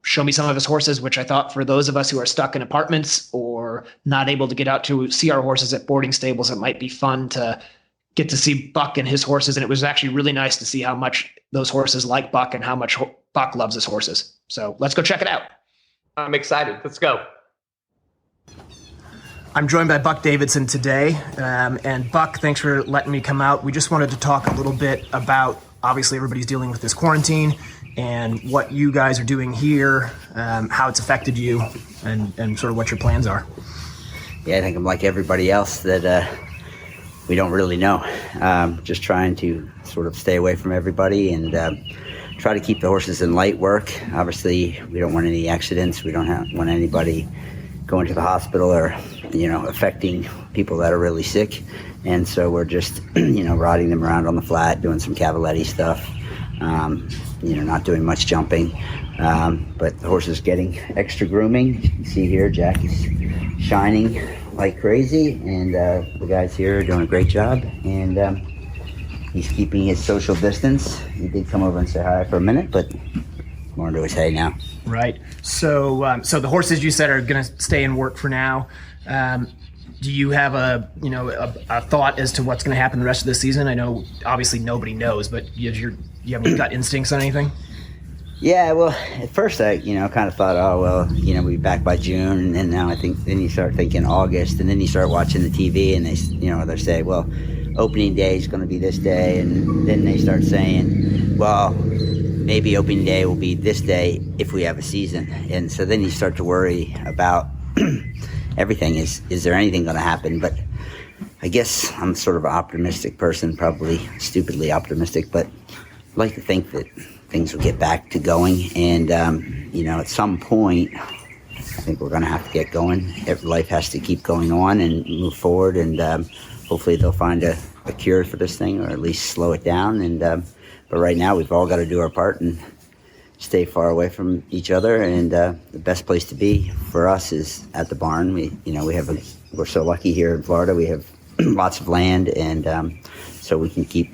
show me some of his horses, which I thought for those of us who are stuck in apartments or not able to get out to see our horses at boarding stables, it might be fun to get to see Buck and his horses. And it was actually really nice to see how much those horses like Buck and how much Buck loves his horses. So let's go check it out. I'm excited. Let's go. I'm joined by Buck Davidson today. And Buck, thanks for letting me come out. We just wanted to talk a little bit about, obviously everybody's dealing with this quarantine and what you guys are doing here, how it's affected you, and sort of what your plans are. Yeah, I think I'm like everybody else that we don't really know. Just trying to sort of stay away from everybody and try to keep the horses in light work. Obviously, we don't want any accidents. We don't want anybody going to the hospital or, affecting people that are really sick. And so we're just, riding them around on the flat, doing some cavaletti stuff, not doing much jumping. But the horse is getting extra grooming. You can see here, Jack is shining like crazy, and the guys here are doing a great job. And he's keeping his social distance. He did come over and say hi for a minute, but more to his hay now. Right. So, so the horses you said are going to stay and work for now. Do you have a thought as to what's going to happen the rest of the season? I know obviously nobody knows, but you have any gut instincts on anything? Yeah, well, at first I, kind of thought, we'll be back by June, and then now I think, then you start thinking August, and then you start watching the TV, and they say, well, opening day is going to be this day, and then they start saying, well, maybe opening day will be this day if we have a season. And so then you start to worry about everything. Is there anything going to happen? But I guess I'm sort of an optimistic person, probably stupidly optimistic, but I like to think that things will get back to going. And, at some point, I think we're going to have to get going. Life has to keep going on and move forward, and hopefully they'll find a cure for this thing, or at least slow it down. And but right now we've all got to do our part and stay far away from each other. And the best place to be for us is at the barn. We're so lucky here in Florida. We have lots of land, and so we can keep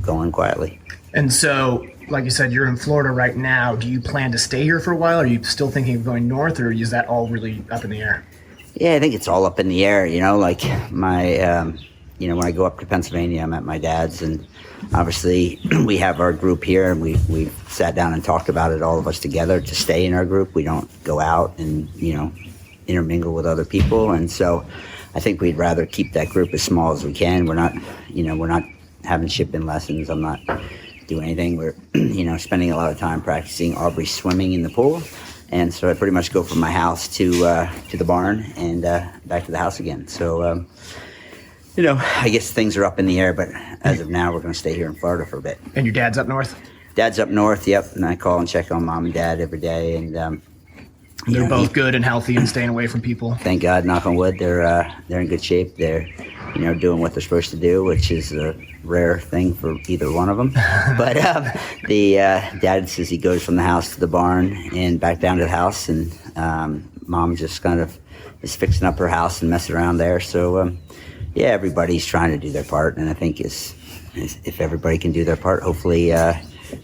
going quietly. And so, like you said, you're in Florida right now. Do you plan to stay here for a while? Are you still thinking of going north, or is that all really up in the air? Yeah, I think it's all up in the air. Like my, when I go up to Pennsylvania, I'm at my dad's, and obviously we have our group here, and we sat down and talked about it, all of us together, to stay in our group. We don't go out and intermingle with other people, and so I think we'd rather keep that group as small as we can. We're not having ship-in lessons. I'm not doing anything. We're, spending a lot of time practicing Aubrey swimming in the pool. And so I pretty much go from my house to the barn and back to the house again. So, I guess things are up in the air, but as of now, we're going to stay here in Florida for a bit. And your dad's up north? Dad's up north, yep. And I call and check on mom and dad every day. And they're both good and healthy and staying away from people. Thank God, knock on wood, they're in good shape. They're doing what they're supposed to do, which is a rare thing for either one of them. But the dad says he goes from the house to the barn and back down to the house, and mom just kind of is fixing up her house and messing around there. So everybody's trying to do their part, and I think if everybody can do their part, hopefully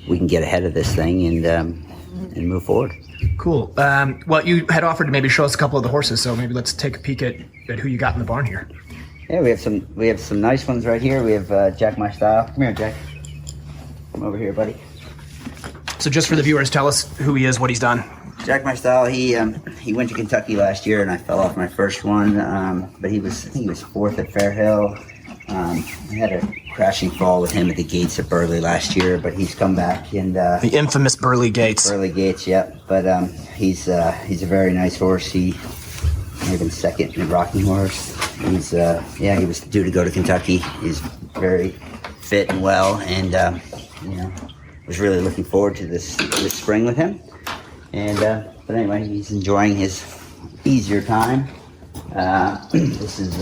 we can get ahead of this thing and move forward. Cool. Well, you had offered to maybe show us a couple of the horses, so maybe let's take a peek at who you got in the barn here. Yeah, we have some nice ones right here. We have Jack My Style. Come here, Jack. Come over here, buddy. So just for the viewers, tell us who he is, what he's done. Jack My Style, he went to Kentucky last year, and I fell off my first one. But I think he was fourth at Fair Hill. I had a crashing fall with him at the gates at Burley last year, but he's come back and the infamous Burley Gates. Burley Gates, yep. But he's a very nice horse. He may have been second in the rocking horse. He's he was due to go to Kentucky. He's very fit and well, and was really looking forward to this spring with him. And but anyway, he's enjoying his easier time. This is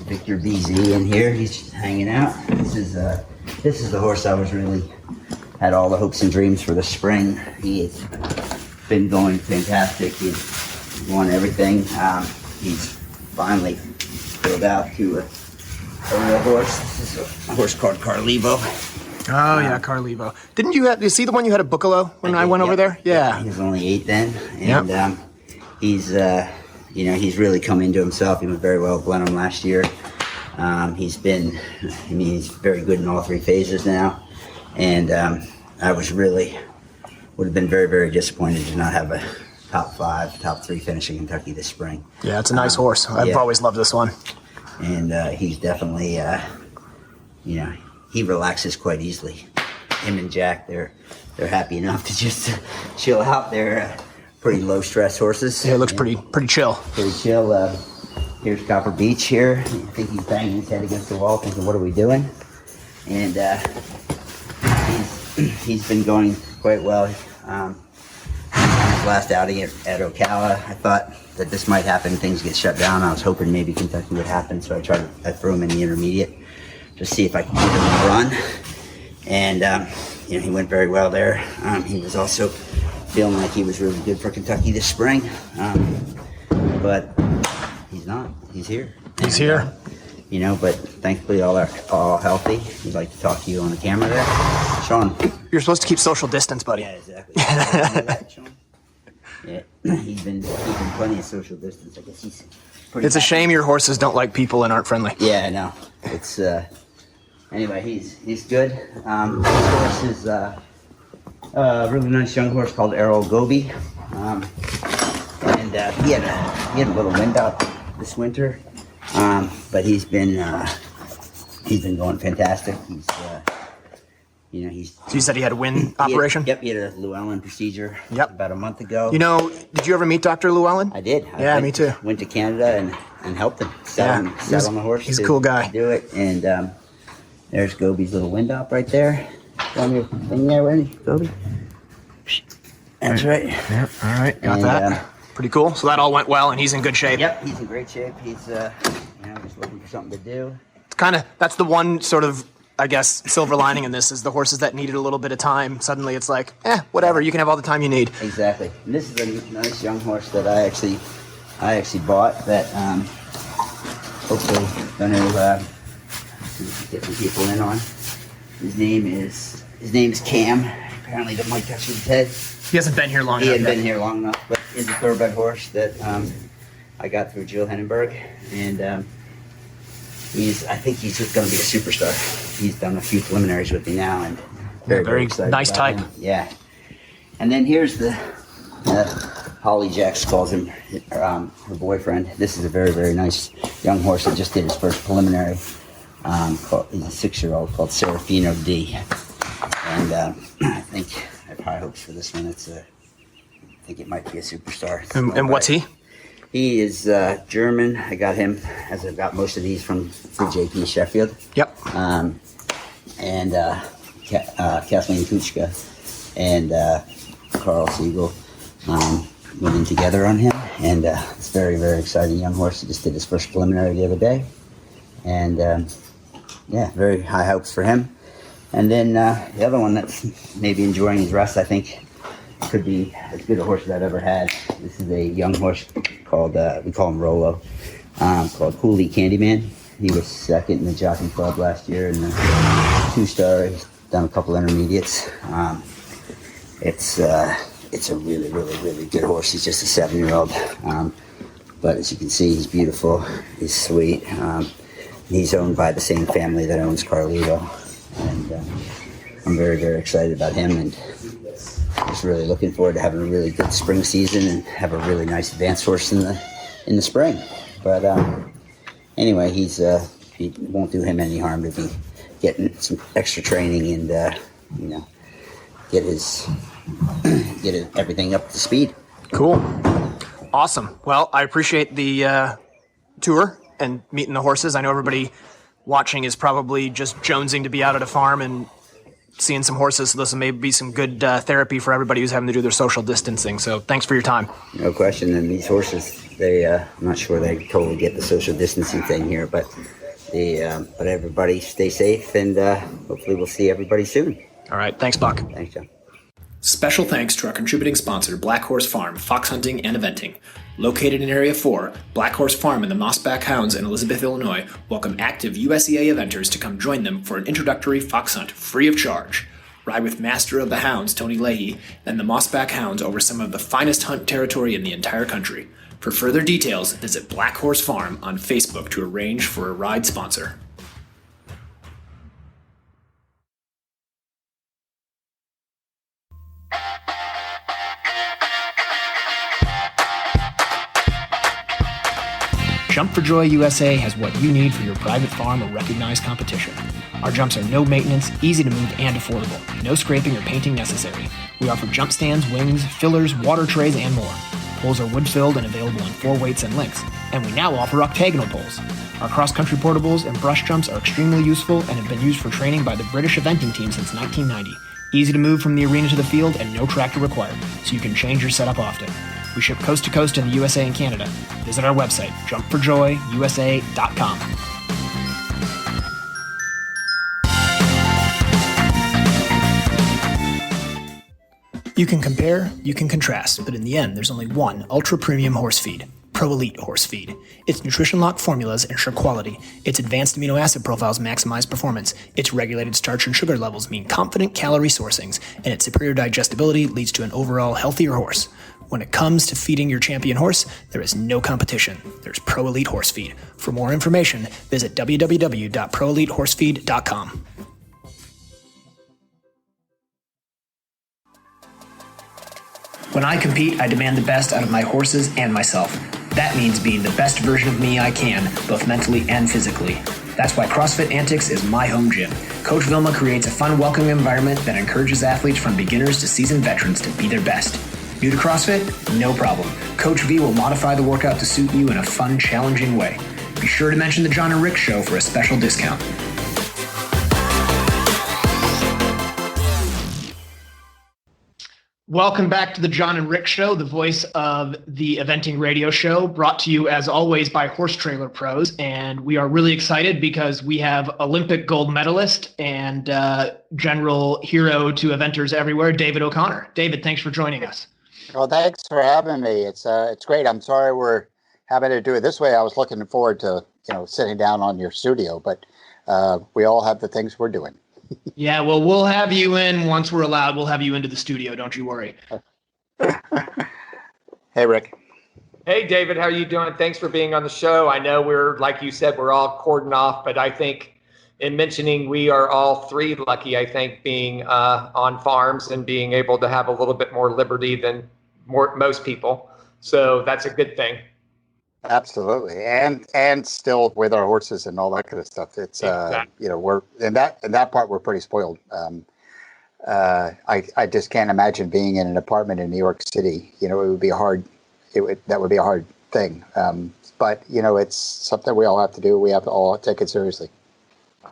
Victor BZ in here. He's just hanging out. This is the horse I was really had all the hopes and dreams for the spring. He's been going fantastic. He's won everything. He's finally filled out to a real horse. This is a horse called Carlevo. Oh yeah, Carlevo. Didn't you see the one you had at Buccalo when I went over there? Yeah. He was only 8 then, and he's he's really come into himself. He went very well at Blenheim last year. He's very good in all 3 phases now, and I would have been very, very disappointed to not have a top 5, top 3 finish in Kentucky this spring. Yeah, it's a nice horse. I've always loved this one. And he's definitely, he relaxes quite easily. Him and Jack, they're happy enough to just chill out. They're pretty low stress horses. Yeah, it looks pretty chill. Pretty chill. Here's Copper Beach here. I think he's banging his head against the wall, thinking, "What are we doing?" And he's been going quite well. His last outing at Ocala, I thought that this might happen. Things get shut down. I was hoping maybe Kentucky would happen, so I threw him in the intermediate to see if I could give him a run. And he went very well there. He was also feeling like he was really good for Kentucky this spring, but he's not. He's here. He's here. But thankfully all healthy. We'd like to talk to you on the camera there, Sean. You're supposed to keep social distance, buddy. Yeah, exactly. Yeah, he's been keeping plenty of social distance. I guess he's pretty. It's a shame your horses don't like people and aren't friendly. Yeah, I know. It's anyway. He's good. This horse is a really nice young horse called Errol Gobi, and he had a little wind out this winter, but he's been going fantastic. So you said he had a wind operation? He had a Llewellyn procedure about a month ago. Did you ever meet Dr. Llewellyn? I did. Yeah, me too. Went to Canada and helped him. Sat on the horse. He's a cool guy. Do it. And there's Gobi's little wind op right there. Show me your thing there, ready, Gobi? That's right. Yeah, all right. Got that. Pretty cool. So that all went well, and he's in good shape. Yep, he's in great shape. He's just looking for something to do. That's the one sort of, I guess, silver lining in this is the horses that needed a little bit of time. Suddenly it's like, whatever, you can have all the time you need. Exactly. And this is a nice young horse that I actually bought that hopefully going to get some people in on. His name is Cam. Apparently that might touch his head. He hasn't been here long enough. He hasn't been here long enough, but he's a thoroughbred horse that I got through Jill Hennenberg, and I think he's just going to be a superstar. He's done a few preliminaries with me now, and very nice type. him. Yeah. And then here's the Holly Jacks calls him her boyfriend. This is a very, very nice young horse that just did his first preliminary. He's a 6-year-old called Serafino D. And I think I have high hopes for this one. I think it might be a superstar. And what's he? He is German. I got him, as I've got most of these from JP Sheffield. Yep. And Kathleen Kuchka and Carl Siegel went in together on him. And it's a very, very exciting young horse. He just did his first preliminary the other day. And very high hopes for him. And then the other one that's maybe enjoying his rest, I think, could be as good a horse as I've ever had. This is a young horse called, we call him Rolo, called Hooli Candyman. He was second in the Jockey Club last year in the 2-star. He's done a couple intermediates. It's a really, really, really good horse. He's just a 7-year-old. But as you can see, he's beautiful. He's sweet. He's owned by the same family that owns Carlito. And I'm very, very excited about him, and just really looking forward to having a really good spring season and have a really nice advanced horse in the spring. But anyway, he won't do him any harm to be getting some extra training and get everything up to speed. Cool. Awesome. Well, I appreciate the tour and meeting the horses. I know everybody watching is probably just jonesing to be out at a farm and seeing some horses. So this may be some good therapy for everybody who's having to do their social distancing. So thanks for your time. No question. And these horses, I'm not sure they totally get the social distancing thing here, but everybody stay safe, and hopefully we'll see everybody soon. All right. Thanks, Buck. Thanks, John. Special thanks to our contributing sponsor, Black Horse Farm, Fox Hunting and Eventing. Located in Area 4, Black Horse Farm and the Mossback Hounds in Elizabeth, Illinois, welcome active USEA eventers to come join them for an introductory fox hunt free of charge. Ride with Master of the Hounds, Tony Leahy, and the Mossback Hounds over some of the finest hunt territory in the entire country. For further details, visit Black Horse Farm on Facebook to arrange for a ride sponsor. Jump for Joy USA has what you need for your private farm or recognized competition. Our jumps are no maintenance, easy to move, and affordable. No scraping or painting necessary. We offer jump stands, wings, fillers, water trays, and more. Poles are wood-filled and available in 4 weights and lengths. And we now offer octagonal poles. Our cross-country portables and brush jumps are extremely useful and have been used for training by the British eventing team since 1990. Easy to move from the arena to the field and no tractor required, so you can change your setup often. We ship coast to coast in the USA and Canada. Visit our website, jumpforjoyusa.com. You can compare, you can contrast, but in the end, there's only one ultra-premium horse feed, Pro Elite Horse Feed. Its nutrition-locked formulas ensure quality. Its advanced amino acid profiles maximize performance. Its regulated starch and sugar levels mean confident calorie sourcings, and its superior digestibility leads to an overall healthier horse. When it comes to feeding your champion horse, there is no competition. There's Pro Elite Horse Feed. For more information, visit www.proelitehorsefeed.com. When I compete, I demand the best out of my horses and myself. That means being the best version of me I can, both mentally and physically. That's why CrossFit Antics is my home gym. Coach Vilma creates a fun, welcoming environment that encourages athletes from beginners to seasoned veterans to be their best. New to CrossFit? No problem. Coach V will modify the workout to suit you in a fun, challenging way. Be sure to mention the Jon and Rick Show for a special discount. Welcome back to the Jon and Rick Show, the voice of the eventing radio show, brought to you as always by Horse Trailer Pros. And we are really excited because we have Olympic gold medalist and general hero to eventers everywhere, David O'Connor. David, thanks for joining us. Well, thanks for having me. It's great. I'm sorry we're having to do it this way. I was looking forward to sitting down on your studio, but we all have the things we're doing. Yeah, well, we'll have you in once we're allowed. We'll have you into the studio. Don't you worry. Hey, Rick. Hey, David. How are you doing? Thanks for being on the show. I know we're, like you said, we're all cordoned off, but I think in mentioning we are all three lucky, I think, being on farms and being able to have a little bit more liberty than most people. So that's a good thing. Absolutely, and still with our horses and all that kind of stuff. It's Exactly. we're in that part we're pretty spoiled. I just can't imagine being in an apartment in New York City. It would be hard. That would be a hard thing. But it's something we all have to do. We have to all take it seriously.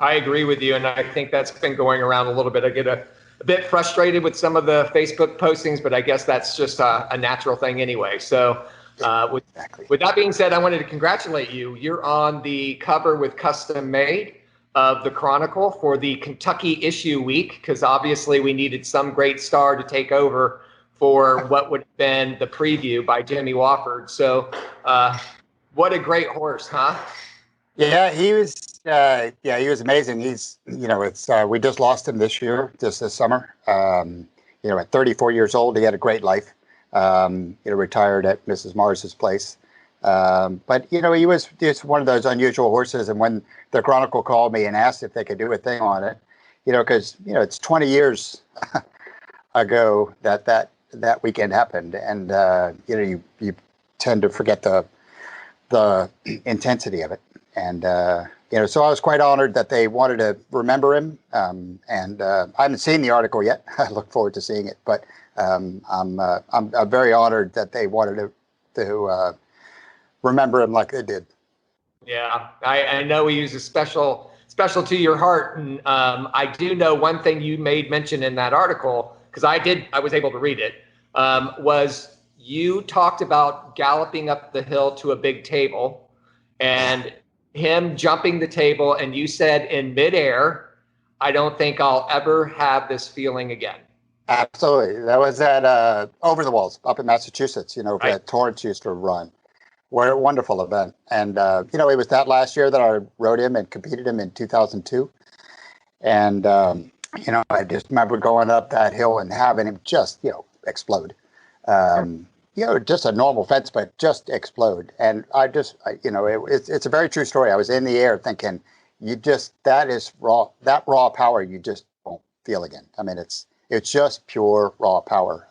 I agree with you, and I think that's been going around a little bit. I get a bit frustrated with some of the Facebook postings, but I guess that's just a natural thing anyway. So with that being said, I wanted to congratulate you. You're on the cover with Custom Made of the Chronicle for the Kentucky issue week, because obviously we needed some great star to take over for what would have been the preview by Jimmy Wofford. So what a great horse, huh? Yeah, he was. He was amazing. He's, we just lost him this summer. At 34 years old, he had a great life. Retired at Mrs. Mars's place. But he was just one of those unusual horses. And when the Chronicle called me and asked if they could do a thing on it, because it's 20 years ago that weekend happened, and you tend to forget the intensity of it. And so I was quite honored that they wanted to remember him. And I haven't seen the article yet. I look forward to seeing it. But I'm very honored that they wanted to remember him like they did. Yeah, I know he was a special to your heart. And I do know one thing you made mention in that article, because I was able to read it, was you talked about galloping up the hill to a big table and him jumping the table, and you said in midair, I don't think I'll ever have this feeling again. Absolutely. That was at Over the Walls up in Massachusetts, Right. That Torrance used to run. What a wonderful event. And, it was that last year that I rode him and competed him in 2002. And, I just remember going up that hill and having him just, explode. Just a normal fence, but just explode. And it's a very true story. I was in the air thinking, that raw power you just won't feel again. I mean, it's just pure raw power.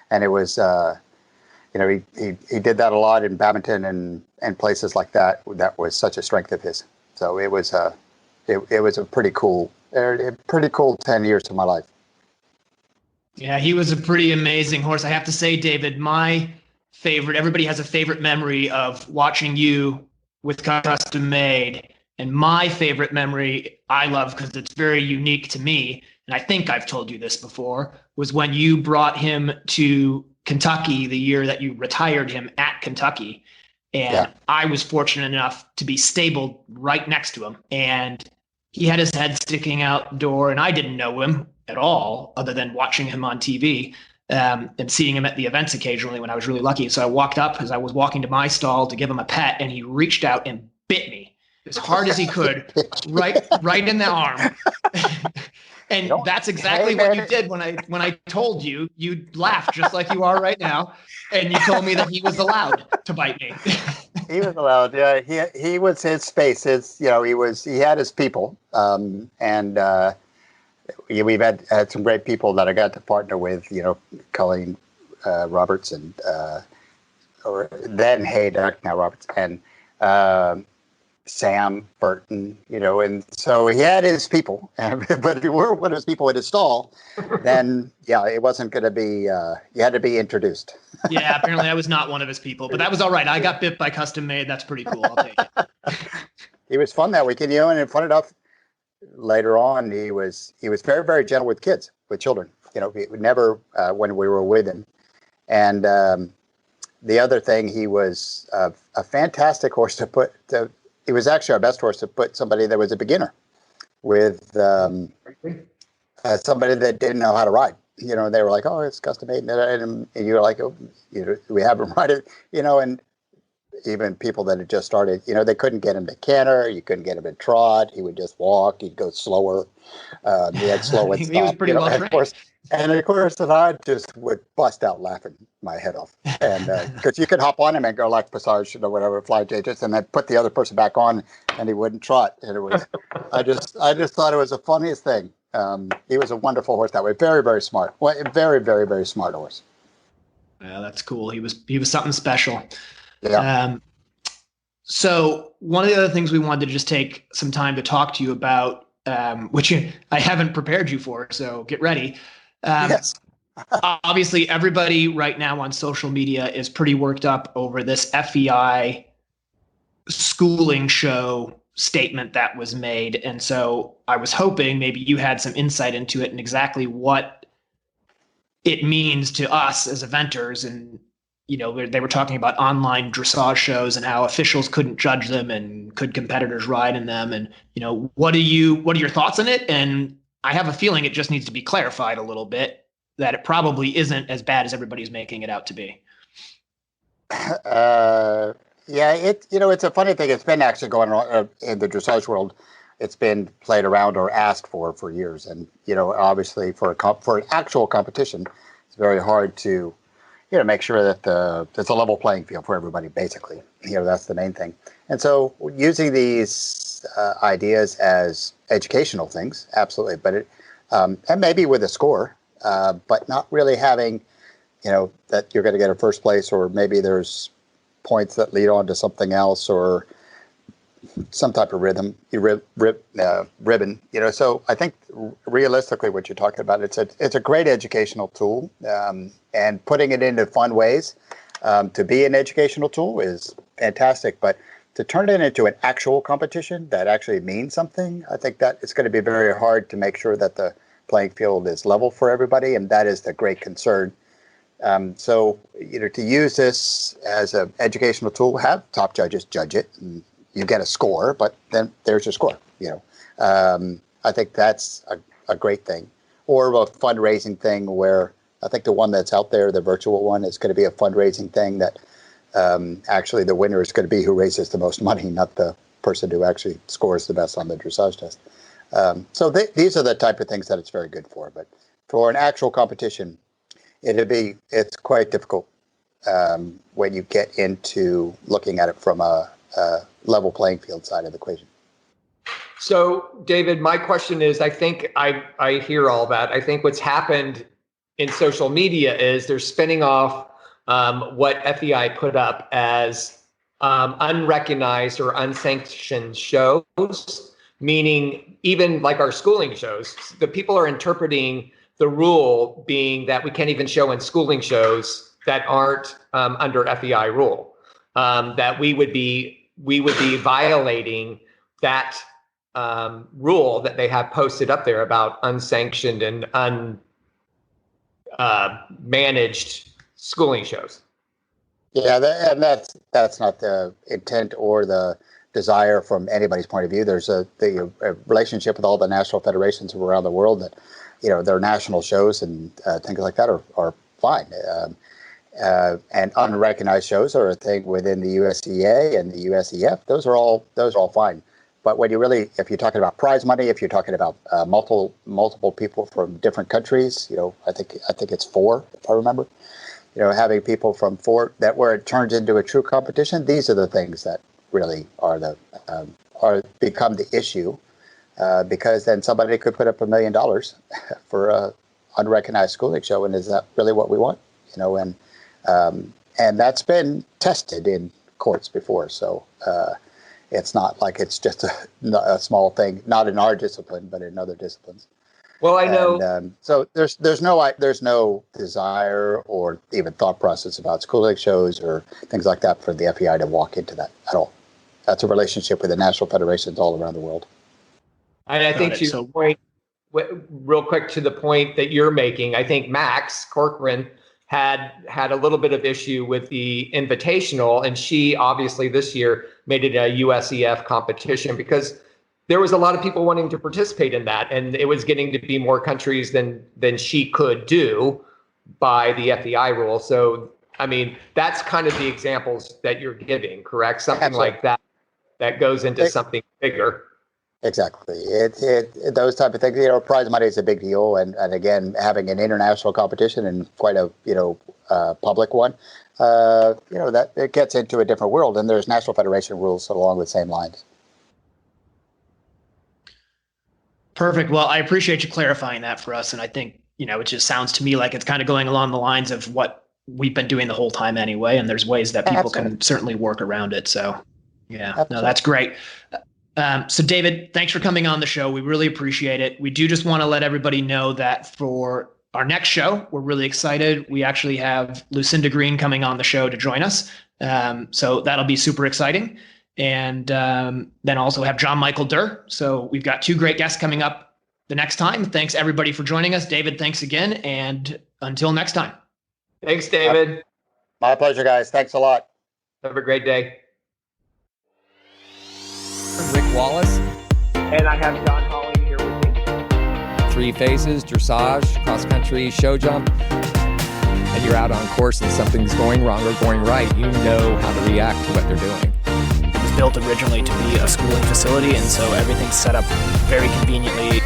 And it was, he did that a lot in badminton and places like that. That was such a strength of his. So it was a pretty cool 10 years of my life. Yeah, he was a pretty amazing horse. I have to say, David, my favorite, everybody has a favorite memory of watching you with Custom Made. And my favorite memory I love, because it's very unique to me, and I think I've told you this before, was when you brought him to Kentucky the year that you retired him at Kentucky. And I was fortunate enough to be stabled right next to him. And he had his head sticking out door, and I didn't know him at all other than watching him on TV and seeing him at the events occasionally when I was really lucky. So I walked up as I was walking to my stall to give him a pet, and he reached out and bit me as hard as he could, right in the arm. And that's exactly what you did when I told you. You laughed just like you are right now, and you told me that he was allowed to bite me. He was allowed. Yeah, he was his space. He had his people, and we've had some great people that I got to partner with. Colleen Roberts and or then Haydock, now Roberts, and Sam Burton, and so he had his people, but if you were one of his people at his stall, then it wasn't going to be, you had to be introduced. Yeah, apparently I was not one of his people, but that was all right. I got bit by Custom Made. That's pretty cool. I'll take it. He was fun that weekend, and fun enough, later on, he was very, very gentle with children, he would never, when we were with him. And the other thing, he was a fantastic horse he was actually our best horse to put somebody that was a beginner with somebody that didn't know how to ride. They were like, "Oh, it's Custom Made," and you were like, "Oh, we have him ride it," and even people that had just started, they couldn't get him to canter, you couldn't get him to trot. He would just walk. He'd go slower. He had slow and stop. He was pretty well trained. And of course, I just would bust out laughing my head off. And because you could hop on him and go like Passage, whatever, fly J's, and then put the other person back on, and he wouldn't trot. And it was, I just thought it was the funniest thing. He was a wonderful horse that way. Very, very smart. Very, very, very smart horse. Yeah, that's cool. He was something special. Yeah. So one of the other things we wanted to just take some time to talk to you about, which I haven't prepared you for, so get ready. Yes. Obviously, everybody right now on social media is pretty worked up over this FEI schooling show statement that was made. And so I was hoping maybe you had some insight into it and exactly what it means to us as eventers. And, they were talking about online dressage shows and how officials couldn't judge them and could competitors ride in them. And, what are your thoughts on it? And I have a feeling it just needs to be clarified a little bit, that it probably isn't as bad as everybody's making it out to be. Yeah, it's a funny thing. It's been actually going on in the dressage world. It's been played around or asked for years, and obviously for an actual competition, it's very hard to make sure that it's a level playing field for everybody. Basically, that's the main thing. And so using these ideas as educational things, absolutely, but and maybe with a score. But not really having, that you're going to get a first place, or maybe there's points that lead on to something else, or some type of ribbon. So I think realistically, what you're talking about, it's a great educational tool, and putting it into fun ways to be an educational tool is fantastic. But to turn it into an actual competition that actually means something, I think that it's going to be very hard to make sure that the playing field is level for everybody, and that is the great concern. So, to use this as an educational tool, have top judges judge it, and you get a score, but then there's your score. I think that's a great thing. Or a fundraising thing where I think the one that's out there, the virtual one, is going to be a fundraising thing that actually the winner is going to be who raises the most money, not the person who actually scores the best on the dressage test. So these are the type of things that it's very good for. But for an actual competition, it's quite difficult when you get into looking at it from a level playing field side of the equation. So, David, my question is, I think I hear all that. I think what's happened in social media is they're spinning off what FEI put up as unrecognized or unsanctioned shows, meaning even like our schooling shows, the people are interpreting the rule being that we can't even show in schooling shows that aren't under FEI rule, that we would be violating that rule that they have posted up there about unsanctioned and unmanaged schooling shows. Yeah, and that's not the intent or the desire from anybody's point of view. There's a relationship with all the national federations around the world that, their national shows and things like that are fine. And unrecognized shows are a thing within the USEA and the USEF. Those are all fine. But when if you're talking about prize money, if you're talking about multiple people from different countries, I think it's 4, if I remember. Having people from 4 where it turns into a true competition. These are the things that really are become the issue, because then somebody could put up $1 million for a unrecognized schooling show, and is that really what we want? And that's been tested in courts before, so it's not like it's just a small thing, not in our discipline, but in other disciplines. Well, I know. So there's no desire or even thought process about schooling shows or things like that for the FEI to walk into that at all. That's a relationship with the national federations all around the world. And I think to your point, real quick to the point that you're making, I think Max Corcoran had a little bit of issue with the invitational, and she obviously this year made it a USEF competition because there was a lot of people wanting to participate in that, and it was getting to be more countries than she could do by the FEI rule. So, I mean, that's kind of the examples that you're giving, correct? Something like that goes into something bigger. Exactly. It those type of things. Prize money is a big deal, and again, having an international competition and quite a public one, that it gets into a different world, and there's national federation rules along the same lines. Perfect. Well, I appreciate you clarifying that for us, and I think it just sounds to me like it's kind of going along the lines of what we've been doing the whole time anyway, and there's ways that people Absolutely. can certainly work around it. So yeah, Absolutely. no, that's great. So David, thanks for coming on the show. We really appreciate it. We do just want to let everybody know that for our next show, we're really excited. We actually have Lucinda Green coming on the show to join us. So that'll be super exciting. And then also have John Michael Durr. So we've got 2 great guests coming up the next time. Thanks everybody for joining us. David, thanks again. And until next time. Thanks, David. My pleasure, guys. Thanks a lot. Have a great day. Rick Wallace. And I have John Holly here with me. 3 phases, dressage, cross-country, show jump. And you're out on course and something's going wrong or going right. You know how to react to what they're doing. It was built originally to be a schooling facility, and so everything's set up very conveniently.